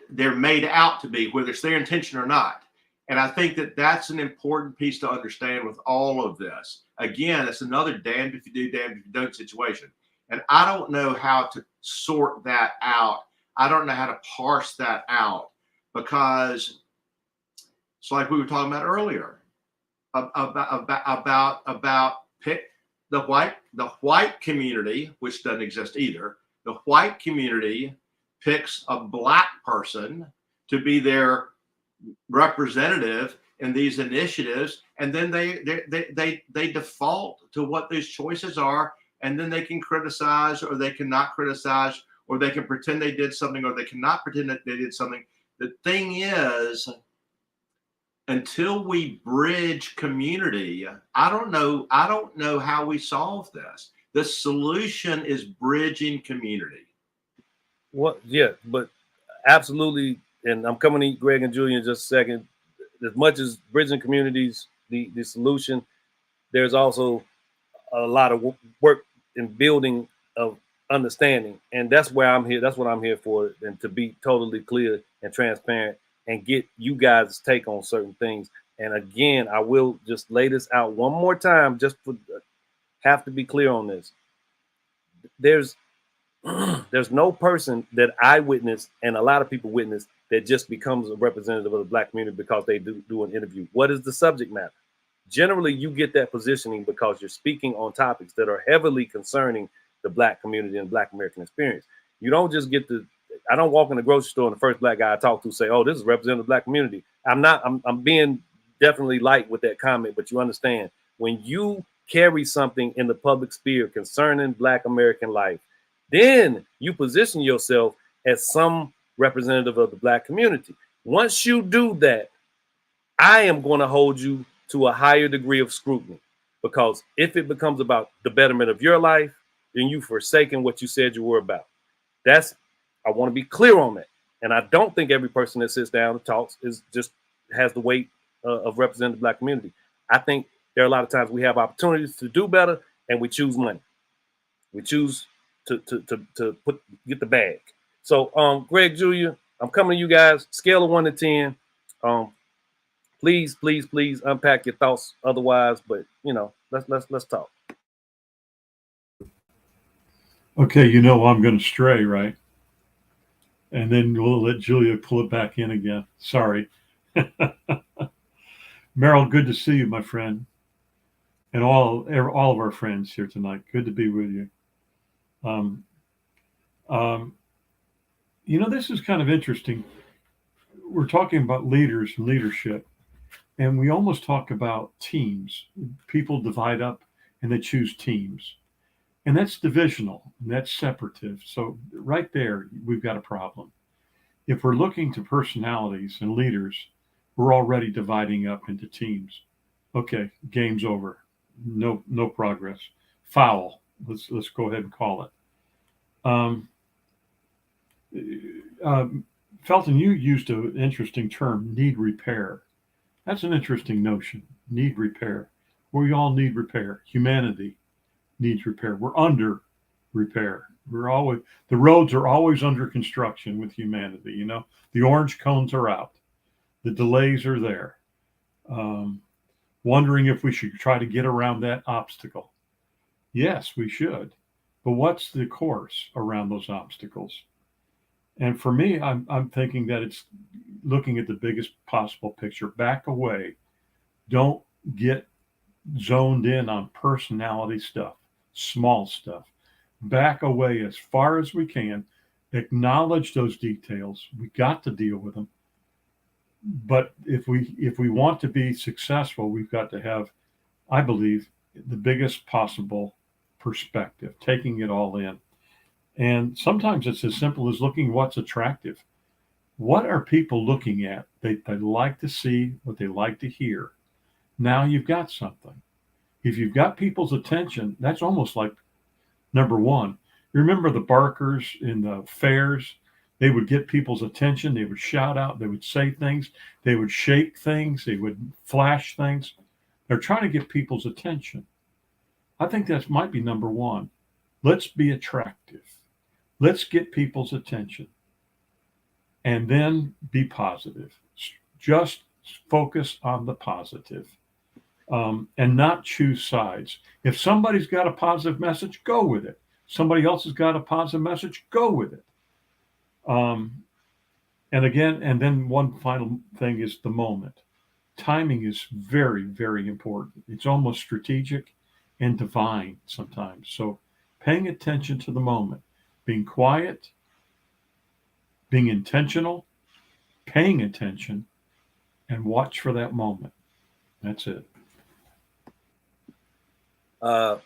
out to be, whether it's their intention or not. And I think that that's an important piece to understand with all of this. Again, it's another damned if you do, damned if you don't situation. And I don't know how to sort that out. I don't know how to parse that out, because it's like we were talking about earlier about pick the white community, which doesn't exist either. The white community picks a Black person to be their representative in these initiatives, and then they default to what those choices are, and then they can criticize or they cannot criticize, or they can pretend they did something or they cannot pretend that they did something. The thing is, until we bridge community, I don't know how we solve this. The solution is bridging community. Well, yeah, but absolutely. And I'm coming to Greg and Julie in just a second. as much as bridging communities, the solution, there's also a lot of work in building of understanding, and that's where I'm here. That's what I'm here for, and to be totally clear and transparent and get you guys' take on certain things. And again, I will just lay this out one more time, just for have to be clear on this. There's no person that I witnessed, and a lot of people witness, that just becomes a representative of the Black community because they do an interview. What is the subject matter? Generally, you get that positioning because you're speaking on topics that are heavily concerning the Black community and Black American experience. You don't just get I don't walk in the grocery store and the first Black guy I talk to say, "Oh, this is representative of the Black community." I'm being definitely light with that comment, but you understand, when you carry something in the public sphere concerning Black American life, then you position yourself as some representative of the Black community. Once you do that, I am going to hold you to a higher degree of scrutiny, because if it becomes about the betterment of your life, then you've forsaken what you said you were about. I want to be clear on that. And I don't think every person that sits down and talks has the weight of representing the Black community. I think there are a lot of times we have opportunities to do better, and we choose money. We choose to get the bag. So, Greg Jr., I'm coming to you guys. Scale of 1 to 10. Please unpack your thoughts otherwise, but let's talk. Okay, I'm going to stray, right? And then we'll let Julia pull it back in again. Sorry. Merrill, good to see you, my friend. And all of our friends here tonight. Good to be with you. This is kind of interesting. We're talking about leaders and leadership, and we almost talk about teams. People divide up and they choose teams. And that's divisional, and that's separative. So right there, we've got a problem. If we're looking to personalities and leaders, we're already dividing up into teams. Okay, game's over. No progress. Foul. Let's go ahead and call it. Felton, you used an interesting term, need repair. That's an interesting notion, need repair. We all need repair. Humanity needs repair. We're under repair. The roads are always under construction with humanity. The orange cones are out. The delays are there. Wondering if we should try to get around that obstacle. Yes, we should. But what's the course around those obstacles? And for me, I'm thinking that it's looking at the biggest possible picture. Back away. Don't get zoned in on personality stuff, small stuff. Back away as far as we can. Acknowledge those details. We got to deal with them. But if we want to be successful, we've got to have, I believe, the biggest possible perspective, taking it all in. And sometimes it's as simple as looking what's attractive. What are people looking at? They like to see, what they like to hear. Now you've got something. If you've got people's attention, that's almost like number one. Remember the barkers in the fairs? They would get people's attention. They would shout out. They would say things. They would shake things. They would flash things. They're trying to get people's attention. I think that might be number one. Let's be attractive. Let's get people's attention. And then be positive. Just focus on the positive. And not choose sides. If somebody's got a positive message, go with it. Somebody else has got a positive message, go with it. And then one final thing is the moment. Timing is very, very important. It's almost strategic and divine sometimes. So paying attention to the moment, being quiet, being intentional, paying attention, and watch for that moment. That's it. I'm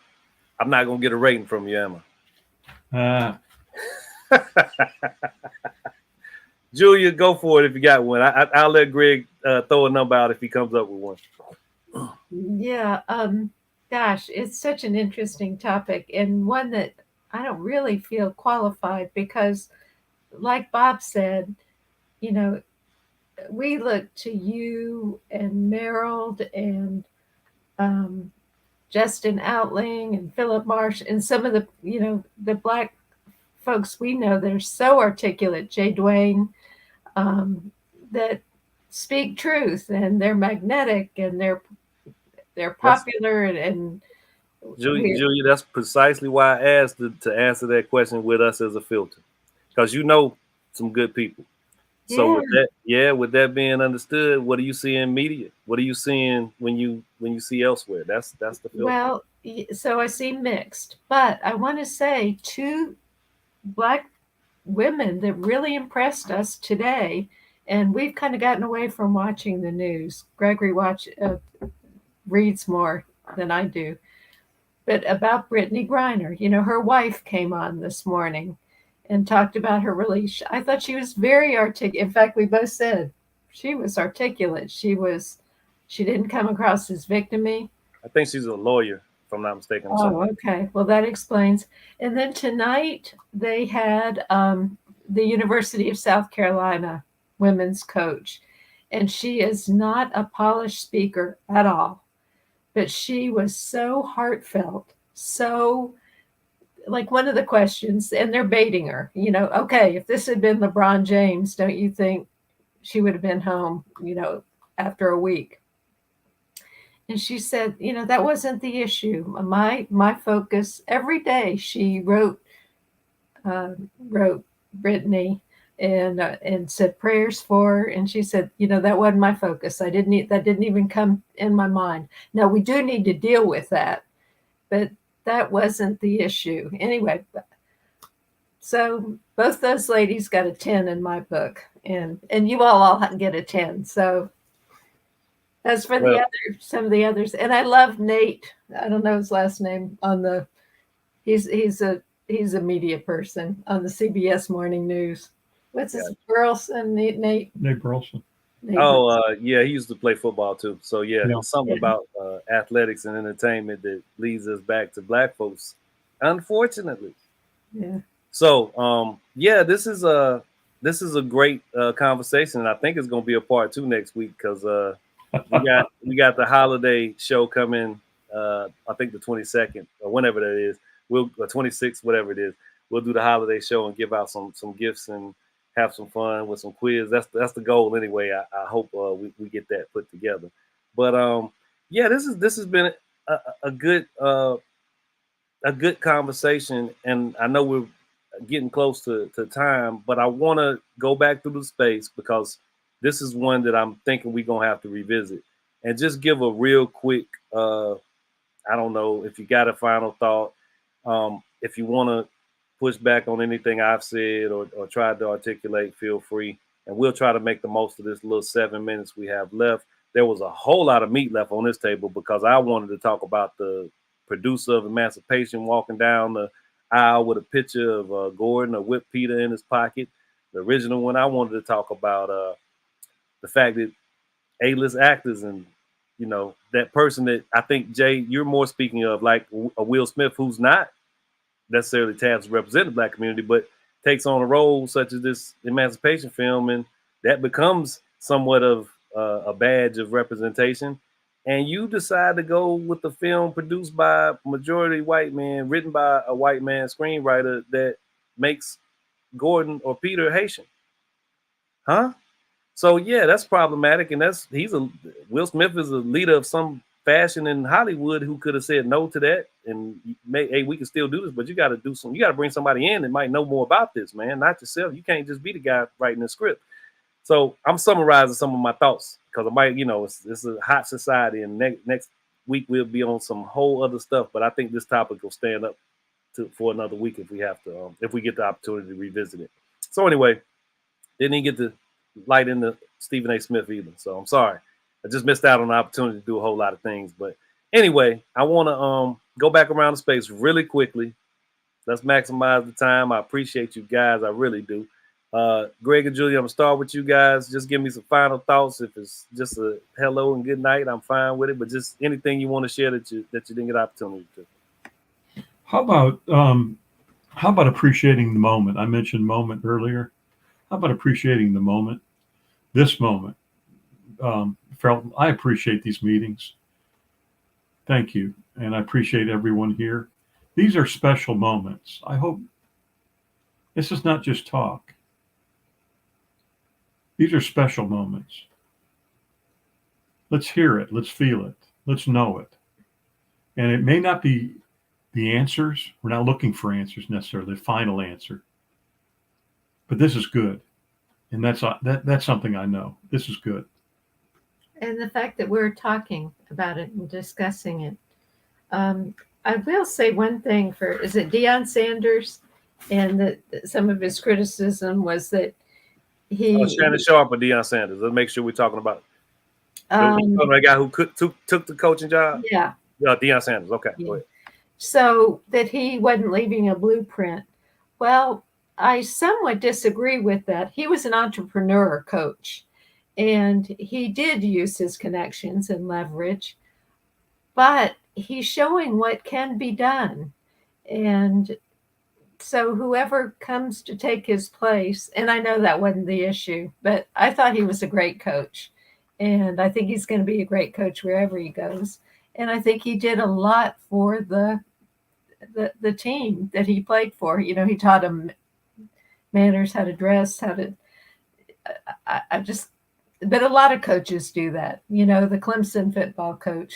not going to get a rating from you, am I? Julia, go for it if you got one. I'll let Greg throw a number out if he comes up with one. Yeah. Gosh, it's such an interesting topic, and one that I don't really feel qualified because, like Bob said, we look to you and Merrill and Justin Outling and Philip Marsh and some of the, the Black folks we know that are so articulate, Jay Dwayne, that speak truth, and they're magnetic, and they're popular, and Julia, that's precisely why I asked to answer that question with us as a filter, because you know some good people. So with that being understood, what do you see in media? What are you seeing when you see elsewhere? That's the filter. Well, so I see mixed, but I want to say 2 Black women that really impressed us today, and we've kind of gotten away from watching the news. Gregory reads more than I do, but about Brittany Griner. Her wife came on this morning and talked about her release. I thought she was very articulate. In fact, we both said she was articulate. She didn't come across as victim-y. I think she's a lawyer, if I'm not mistaken. Oh, okay. Well, that explains. And then tonight they had the University of South Carolina women's coach, and she is not a polished speaker at all, but she was so heartfelt, so like one of the questions, and they're baiting her, okay, if this had been LeBron James, don't you think she would have been home, after a week? And she said, that wasn't the issue. My focus every day, she wrote Brittany and said prayers for her. And she said, that wasn't my focus. That didn't even come in my mind. Now we do need to deal with that, but that wasn't the issue. Anyway, so both those ladies got a 10 in my book, and you all get a 10. So as for some of the others, and I love Nate. I don't know his last name he's a media person on the CBS Morning News. What's his Burleson? Nate Burleson. He used to play football too. So there's something about athletics and entertainment that leads us back to Black folks, unfortunately. Yeah. So this is a great conversation, and I think it's going to be a part 2 next week, because we got the holiday show coming. I think the 22nd or whenever that is. We'll 26th, whatever it is. We'll do the holiday show and give out some gifts and have some fun with some quiz. That's the goal anyway. I hope we get that put together. But this has been a good conversation, and I know we're getting close to time, but I want to go back through the space, because this is one that I'm thinking we're gonna have to revisit, and just give a real quick. I don't know if you got a final thought. If you want to push back on anything I've said or tried to articulate, feel free. And we'll try to make the most of this little 7 minutes we have left. There was a whole lot of meat left on this table, because I wanted to talk about the producer of Emancipation walking down the aisle with a picture of Gordon, a whipped Peter in his pocket. The original one, I wanted to talk about the fact that A-list actors and, that person that I think, Jay, you're more speaking of, like a Will Smith, who's not necessarily tasked to represent the Black community, but takes on a role such as this Emancipation film, and that becomes somewhat of a badge of representation. And you decide to go with the film produced by a majority white man, written by a white man screenwriter, that makes Gordon or Peter Haitian. Huh? So that's problematic, and Will Smith is a leader of some fashion in Hollywood who could have said no to that, and hey, we can still do this, but you got to bring somebody in that might know more about this, man, not yourself. You can't just be the guy writing the script. So I'm summarizing some of my thoughts, because I might, it's a hot society, and next week we'll be on some whole other stuff, but I think this topic will stand up for another week if we have to, if we get the opportunity to revisit it. So anyway, didn't even get to light into Stephen A. Smith either, so I'm sorry. I just missed out on the opportunity to do a whole lot of things. But anyway, I want to go back around the space really quickly. Let's maximize the time. I appreciate you guys. I really do. Greg and Julia, I'm going to start with you guys. Just give me some final thoughts. If it's just a hello and good night, I'm fine with it. But just anything you want to share that you didn't get opportunity to. How about appreciating the moment? I mentioned moment earlier. How about appreciating the moment? this moment. Felton, I appreciate these meetings. Thank you. And I appreciate everyone here. These are special moments. I hope this is not just talk. These are special moments. Let's hear it. Let's feel it. Let's know it. And it may not be the answers. We're not looking for answers necessarily, the final answer. But this is good. And that's something I know. This is good. And the fact that we're talking about it and discussing it. I will say one thing is it Deion Sanders? And that some of his criticism was that Shannon Sharp or Deion Sanders. Let's make sure we're talking about the guy who took the coaching job. Yeah. Deion Sanders. Okay. Yeah. Go ahead. So that he wasn't leaving a blueprint. Well, I somewhat disagree with that. He was an entrepreneur coach, and he did use his connections and leverage, but he's showing what can be done. And so whoever comes to take his place, and I know that wasn't the issue, but I thought he was a great coach. And I think he's going to be a great coach wherever he goes. And I think he did a lot for the team that he played for. You know, he taught them manners, how to dress, but a lot of coaches do that. You know, the Clemson football coach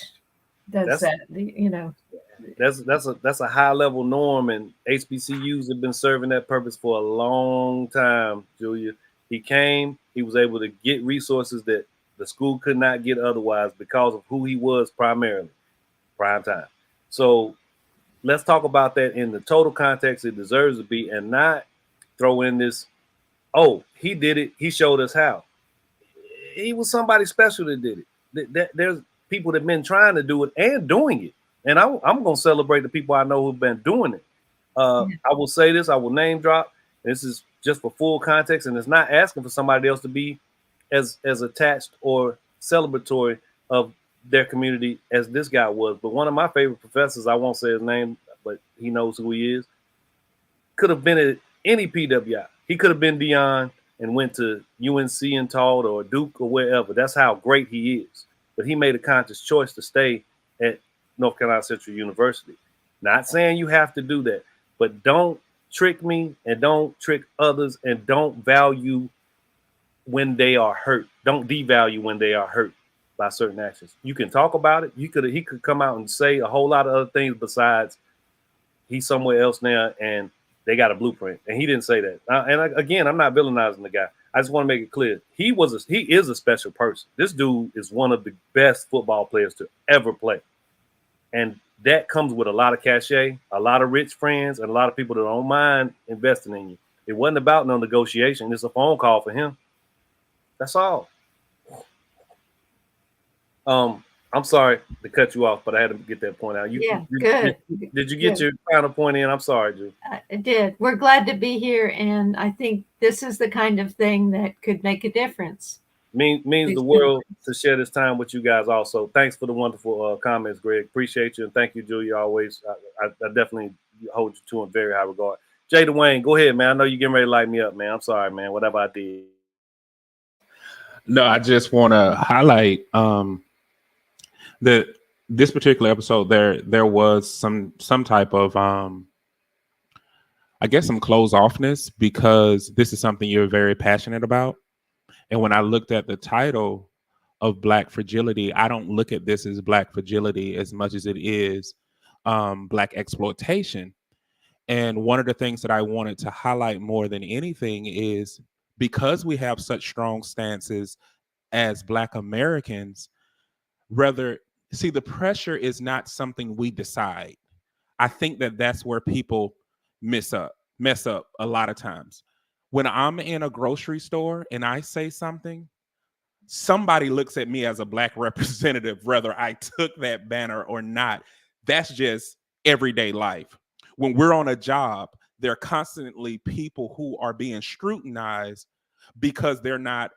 does that, you know. That's a high level norm, and HBCUs have been serving that purpose for a long time, Julia. He was able to get resources that the school could not get otherwise because of who he was primarily, prime time. So let's talk about that in the total context it deserves to be, and not throw in this, oh, he did it, he showed us how. He was somebody special that did it. There's people that have been trying to do it and doing it. And I'm going to celebrate the people I know who've been doing it. I will say this, I will name drop. This is just for full context, and it's not asking for somebody else to be as attached or celebratory of their community as this guy was. But one of my favorite professors, I won't say his name, but he knows who he is, could have been at any PWI. He could have been Deion and went to UNC and taught, or Duke or wherever. That's how great he is. But he made a conscious choice to stay at North Carolina Central University. Not saying you have to do that, but don't trick me and don't trick others, and don't value when they are hurt. Don't devalue when they are hurt by certain actions. You can talk about it. He could come out and say a whole lot of other things besides he's somewhere else now and they got a blueprint. And he didn't say that. Again, I'm not villainizing the guy. I just want to make it clear. He is a special person. This dude is one of the best football players to ever play. And that comes with a lot of cachet, a lot of rich friends, and a lot of people that don't mind investing in you. It wasn't about no negotiation. It's a phone call for him. That's all. I'm sorry to cut you off, but I had to get that point out. Good. Did you get your final point in? I'm sorry, Drew. I did. We're glad to be here, and I think this is the kind of thing that could make a difference. Means the world to share this time with you guys also. Thanks for the wonderful comments, Greg. Appreciate you, and thank you, Julia, always. I definitely hold you to in very high regard. Jay Dwayne, go ahead, man. I know you're getting ready to light me up, man. I'm sorry, man. Whatever I did. No, I just want to highlight that this particular episode, there was some type of I guess some close offness, because this is something you're very passionate about. And when I looked at the title of Black Fragility, I don't look at this as Black fragility as much as it is Black exploitation. And one of the things that I wanted to highlight more than anything is, because we have such strong stances as Black Americans, the pressure is not something we decide. I think that's where people mess up a lot of times. When I'm in a grocery store and I say something, somebody looks at me as a Black representative, whether I took that banner or not. That's just everyday life. When we're on a job, there are constantly people who are being scrutinized because they're not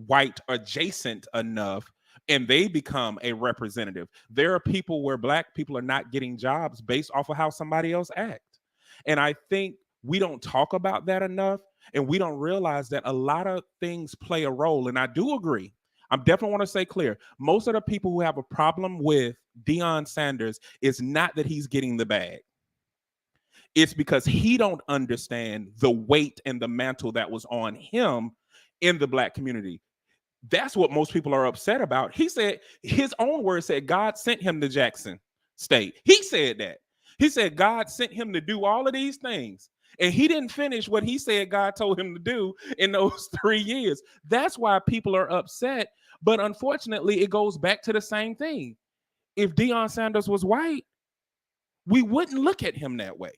white adjacent enough, and they become a representative. There are people where Black people are not getting jobs based off of how somebody else acts. And I think we don't talk about that enough, And we don't realize that a lot of things play a role. And I do agree. I definitely want to say clear. Most of the people who have a problem with Deion Sanders is not that he's getting the bag. It's because he don't understand the weight and the mantle that was on him in the Black community. That's what most people are upset about. He said, his own words said, God sent him to Jackson State. He said that. He said God sent him to do all of these things. And he didn't finish what he said God told him to do in those 3 years. That's why people are upset. But unfortunately, it goes back to the same thing. If Deion Sanders was white, we wouldn't look at him that way.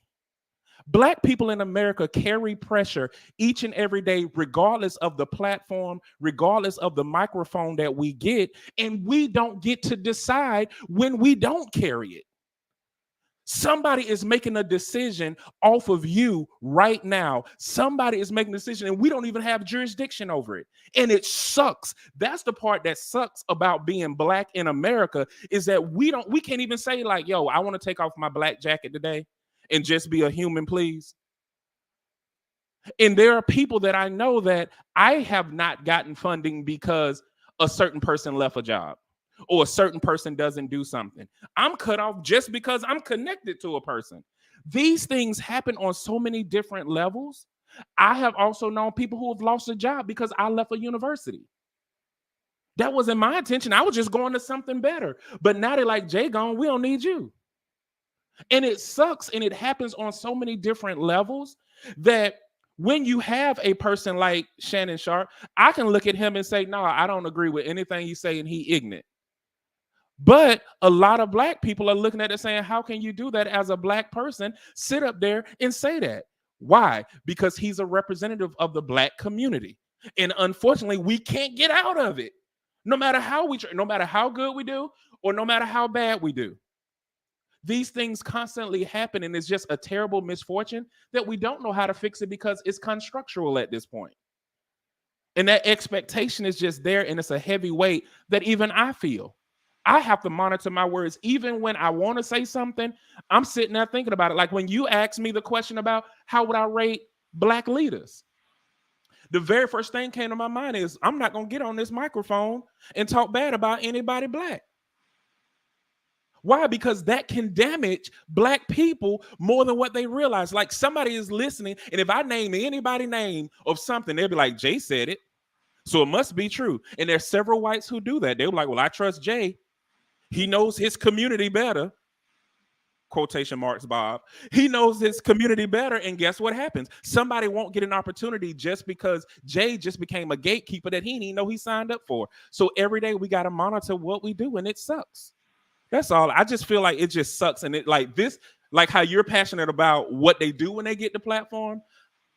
Black people in America carry pressure each and every day, regardless of the platform, regardless of the microphone that we get, and we don't get to decide when we don't carry it. Somebody is making a decision off of you right now. Somebody is making a decision and we don't even have jurisdiction over it. And it sucks. That's the part that sucks about being Black in America, is that we can't even say like, yo, I want to take off my black jacket today and just be a human, please. And there are people that I know that I have not gotten funding because a certain person left a job or a certain person doesn't do something. I'm cut off just because I'm connected to a person. These things happen on so many different levels. I have also known people who have lost a job because I left a university. That wasn't my intention. I was just going to something better. But now they're like, Jay gone, we don't need you. And it sucks, and it happens on so many different levels that when you have a person like Shannon Sharp, I can look at him and say, no, I don't agree with anything you say, and he ignorant. But a lot of Black people are looking at it saying, how can you do that as a Black person? Sit up there and say that. Why? Because he's a representative of the Black community. And unfortunately, we can't get out of it. No matter how we try, no matter how good we do, or no matter how bad we do. These things constantly happen, and it's just a terrible misfortune that we don't know how to fix it because it's constructural at this point. And that expectation is just there, and it's a heavy weight that even I feel. I have to monitor my words. Even when I want to say something, I'm sitting there thinking about it. Like when you asked me the question about how would I rate Black leaders, the very first thing came to my mind is I'm not going to get on this microphone and talk bad about anybody Black. Why? Because that can damage Black people more than what they realize. Like somebody is listening, and if I name anybody's name of something, they'll be like, Jay said it, so it must be true. And there's several whites who do that. They're like, well, I trust Jay. He knows his community better. Quotation marks, Bob. He knows his community better, and guess what happens? Somebody won't get an opportunity just because Jay just became a gatekeeper that he didn't even know he signed up for. So every day we got to monitor what we do, and it sucks. That's all. I just feel like it just sucks. And it like this, like how you're passionate about what they do when they get the platform.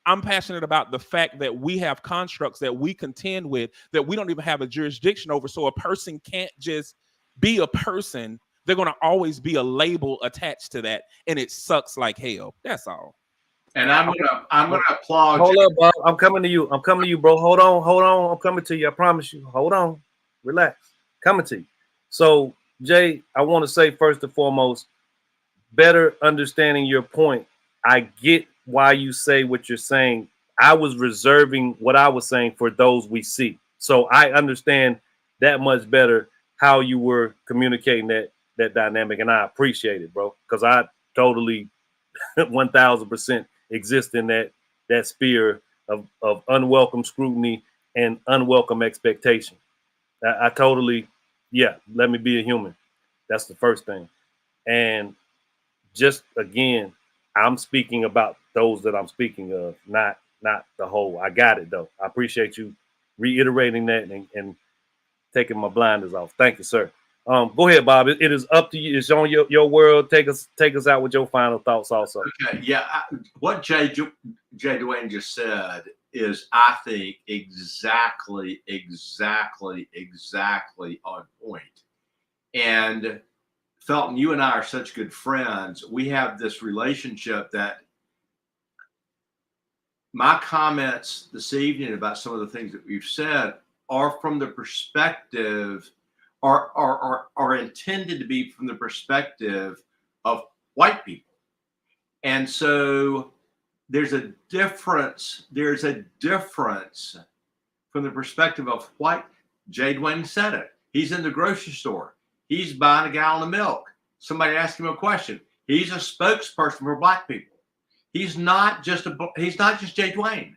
I'm passionate about the fact that we have constructs that we contend with that we don't even have a jurisdiction over. So a person can't just be a person. They're going to always be a label attached to that. And it sucks like hell. That's all. And I'm gonna applaud. Hold up, Bob. I'm coming to you. I'm coming to you, bro. Hold on. I'm coming to you. I promise you. Hold on. Relax. Coming to you. So Jay, I want to say first and foremost, better understanding your point. I get why you say what you're saying. I was reserving what I was saying for those we see. So I understand that much better how you were communicating that dynamic, and I appreciate it, bro, because I totally 1000% exist in that sphere of unwelcome scrutiny and unwelcome expectation. I totally. Yeah, let me be a human. That's the first thing. And just again, I'm speaking about those that I'm speaking of, not the whole. I got it though. I appreciate you reiterating that and taking my blinders off. Thank you, sir. Go ahead, Bob. It is up to you. It's on your world. Take us out with your final thoughts also. Okay. Yeah. What Jay Dwayne just said is, I think, exactly on point. And Felton, you and I are such good friends. We have this relationship that my comments this evening about some of the things that we've said are from the perspective, are intended to be from the perspective of white people. And so there's a difference. There's a difference from the perspective of white. Jay Dwayne said it. He's in the grocery store. He's buying a gallon of milk. Somebody asked him a question. He's a spokesperson for black people. He's not just Jay Dwayne.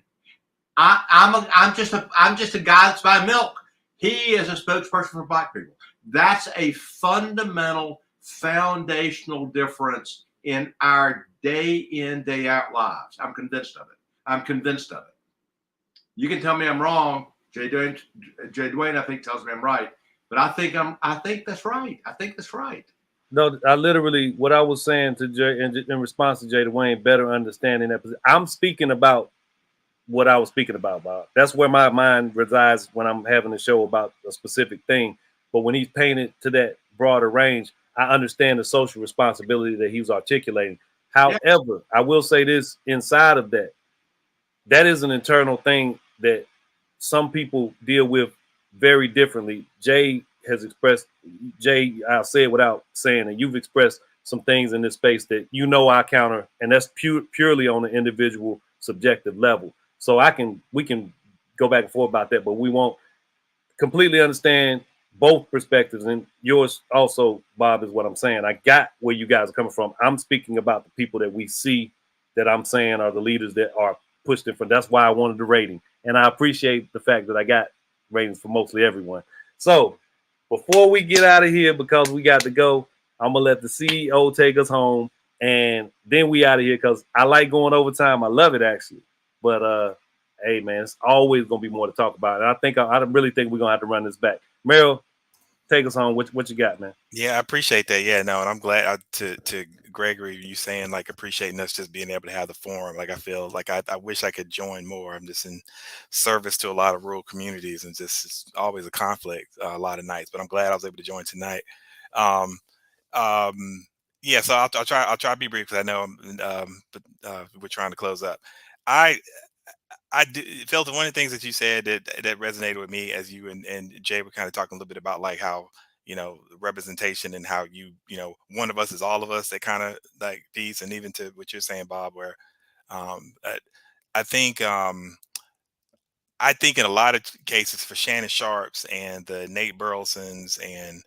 I'm just a guy that's buying milk. He is a spokesperson for black people. That's a fundamental, foundational difference in our day in, day out lives. I'm convinced of it. You can tell me I'm wrong. Jay Dwayne, I think, tells me I'm right. But I think that's right. No, I literally, what I was saying to Jay in response to Jay Dwayne, better understanding that position. I'm speaking about what I was speaking about, Bob. That's where my mind resides when I'm having a show about a specific thing. But when he's painted to that broader range, I understand the social responsibility that he was articulating. However, I will say this inside of that, that is an internal thing that some people deal with very differently. I'll say it without saying it. You've expressed some things in this space that I counter, and that's purely on an individual subjective level. So we can go back and forth about that, but we won't completely understand both perspectives. And yours also, Bob, is what I'm saying. I got where you guys are coming from. I'm speaking about the people that we see that I'm saying are the leaders that are pushed in front. That's why I wanted the rating. And I appreciate the fact that I got ratings for mostly everyone. So before we get out of here, because we got to go, I'm going to let the CEO take us home. And then we out of here because I like going overtime. I love it, actually. But, hey, man, it's always going to be more to talk about. And I really think we're going to have to run this back. Meryl, take us home. What you got, man? Yeah, I appreciate that. Yeah, no, and I'm glad to Gregory, you saying like appreciating us just being able to have the forum. Like I feel like I wish I could join more. I'm just in service to a lot of rural communities, and just it's always a conflict a lot of nights. But I'm glad I was able to join tonight. Um, yeah, so I'll try to be brief because I know we're trying to close up. I felt one of the things that you said that resonated with me as you and Jay were kind of talking a little bit about like how representation and how one of us is all of us, that kind of like piece, and even to what you're saying, Bob, where I, I think I think in a lot of cases for Shannon Sharps and the Nate Burlesons and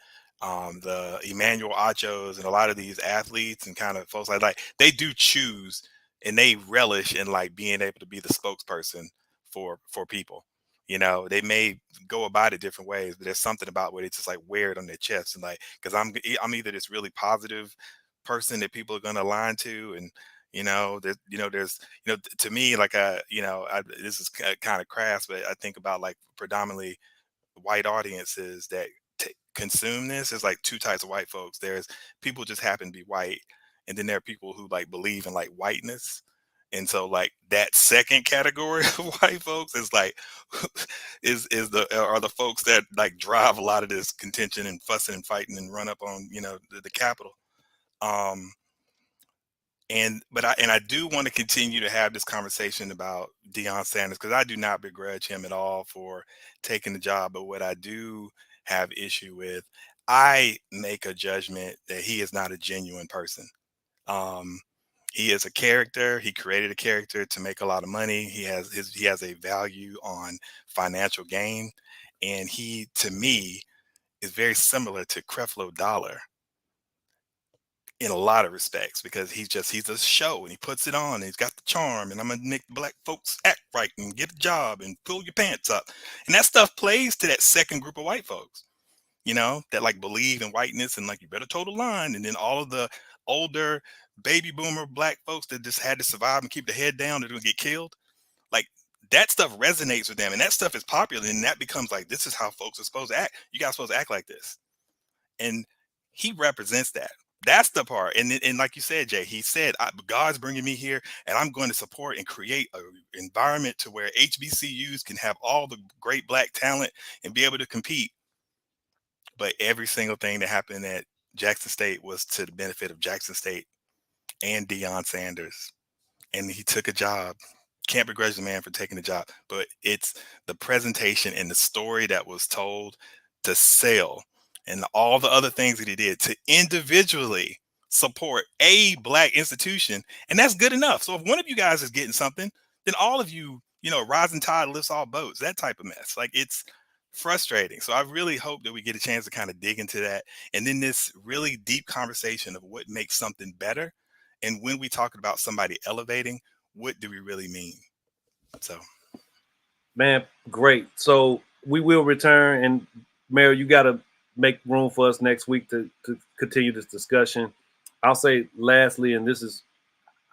the Emmanuel Achos and a lot of these athletes and kind of folks like they do choose and they relish in like being able to be the spokesperson for people. They may go about it different ways, but there's something about where they just like wear it on their chest and like, because I'm either this really positive person that people are going to align to, and there's to me like this is kind of crass, but I think about like predominantly white audiences that consume this. There's like two types of white folks. There's people just happen to be white, and then there are people who like believe in like whiteness. And so like that second category of white folks is like are the folks that like drive a lot of this contention and fussing and fighting and run up on the Capitol. But I do want to continue to have this conversation about Deion Sanders, because I do not begrudge him at all for taking the job. But what I do have issue with, I make a judgment that he is not a genuine person. He is a character. He created a character to make a lot of money. He has a value on financial gain, and he, to me, is very similar to Creflo Dollar in a lot of respects, because he's a show and he puts it on and he's got the charm, and I'm gonna make black folks act right and get a job and pull your pants up, and that stuff plays to that second group of white folks, that like believe in whiteness and like you better toe the line, and then all of the older baby boomer black folks that just had to survive and keep the head down, they're gonna get killed. Like that stuff resonates with them, and that stuff is popular, and that becomes like, this is how folks are supposed to act. You guys are supposed to act like this, and he represents that. That's the part. And like you said, Jay, he said, God's bringing me here and I'm going to support and create an environment to where HBCUs can have all the great black talent and be able to compete. But every single thing that happened at Jackson State was to the benefit of Jackson State and Deion Sanders. And he took a job. Can't begrudge the man for taking the job, but it's the presentation and the story that was told to sell, and all the other things that he did to individually support a Black institution, and that's good enough. So if one of you guys is getting something, then all of you, rising tide lifts all boats, that type of mess. Like, it's frustrating. So I really hope that we get a chance to kind of dig into that, and then this really deep conversation of what makes something better, and when we talk about somebody elevating, what do we really mean? So, man, great. So we will return, and Mary, you got to make room for us next week to continue this discussion. I'll say lastly, and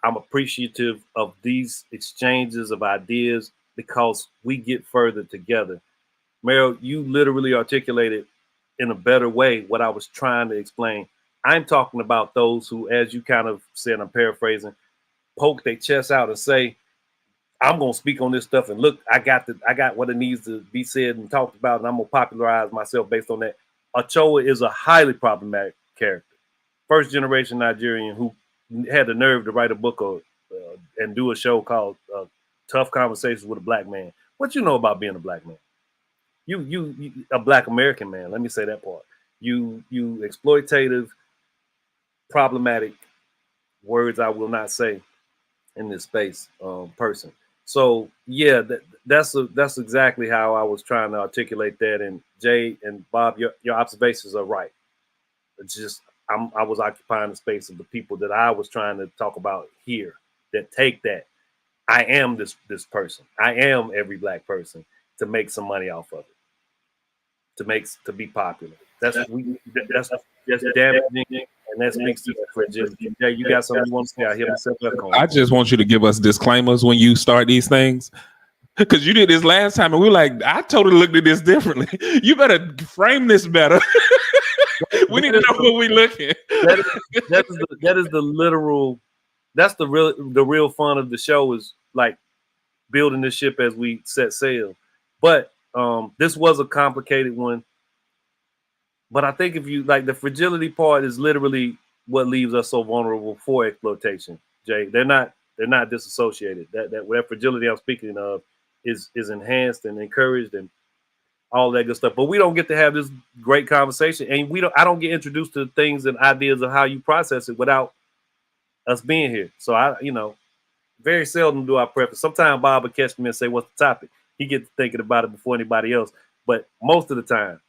I'm appreciative of these exchanges of ideas because we get further together. Meryl, you literally articulated in a better way what I was trying to explain. I'm talking about those who, as you kind of said, I'm paraphrasing, poke their chest out and say, I'm gonna speak on this stuff, and look, I got what it needs to be said and talked about, and I'm gonna popularize myself based on that. Ochoa is a highly problematic character, first generation Nigerian who had the nerve to write a book and do a show called Tough Conversations with a Black Man. What you know about being a Black man? You a Black American man. Let me say that part. You exploitative, problematic words I will not say in this space person. So yeah, that's exactly how I was trying to articulate that. And Jay and Bob, your observations are right. It's just I was occupying the space of the people that I was trying to talk about here that take that. I am this person. I am every Black person to make some money off of it, to be popular. That's damaging, and that speaks to the fragility. Jay, you got something you want to say? I hear myself. I just want you to give us disclaimers when you start these things, because you did this last time, and we were like, I totally looked at this differently. You better frame this better. We need to know what we looking. That is the literal. That's the real fun of the show, is like building the ship as we set sail. But this was a complicated one. But I think if you like, the fragility part is literally what leaves us so vulnerable for exploitation. Jay, they're not disassociated. That fragility I'm speaking of is enhanced and encouraged and all that good stuff. But we don't get to have this great conversation, and I don't get introduced to things and ideas of how you process it without us being here. So very seldom do I preface. Sometimes Bob will catch me and say, "What's the topic?" He gets thinking about it before anybody else. But most of the time,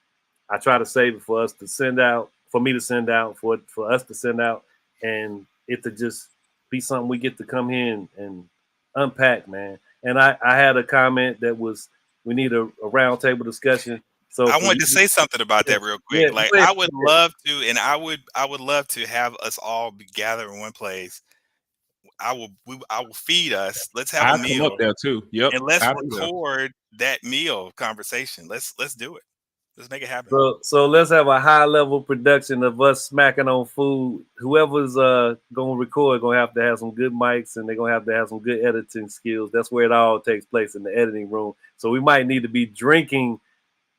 I try to save it for us to send out, for me to send out, for us to send out, and it to just be something we get to come here and unpack, man. And I had a comment that was, we need a roundtable discussion. So I wanted to say something about that real quick. Yeah, like, I would love to, and I would love to have us all be gathered in one place. I will feed us. Let's have a meal come up there too. Yep. And let's record that meal conversation. Let's do it. Let's make it happen. So let's have a high level production of us smacking on food. Whoever's gonna record gonna have to have some good mics, and they're gonna have to have some good editing skills. That's where it all takes place, in the editing room. So we might need to be drinking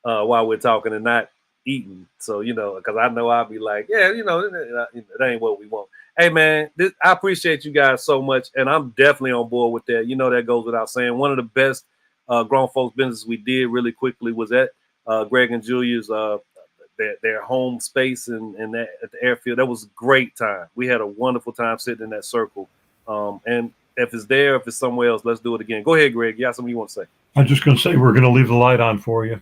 while we're talking and not eating. So because I know I'll be like, yeah, that ain't what we want. Hey man, I appreciate you guys so much, and I'm definitely on board with that. That goes without saying. One of the best grown folks business we did really quickly was at Greg and Julia's their home space and that at the airfield. That was a great time. We had a wonderful time sitting in that circle. And if it's somewhere else, let's do it again. Go ahead, Greg. You got something you want to say? I'm just going to say we're going to leave the light on for you.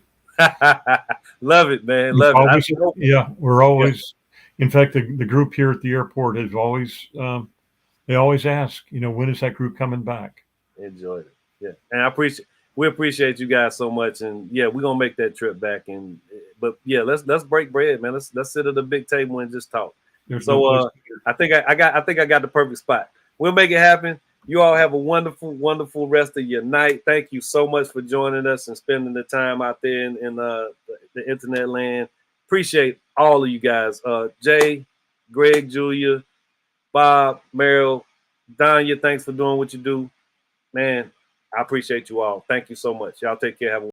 Love it, man. Love it. Yeah, we're always. In fact, the group here at the airport has always. They always ask, when is that group coming back? Enjoyed it. Yeah, and we appreciate you guys so much, and yeah, we're gonna make that trip back. But yeah, let's break bread, man. Let's sit at the big table and just talk. I think I got the perfect spot. We'll make it happen. You all have a wonderful, wonderful rest of your night. Thank you so much for joining us and spending the time out there in the internet land. Appreciate all of you guys. Jay, Greg, Julia, Bob, Meryl, Danya, thanks for doing what you do. Man, I appreciate you all. Thank you so much. Y'all take care. Have a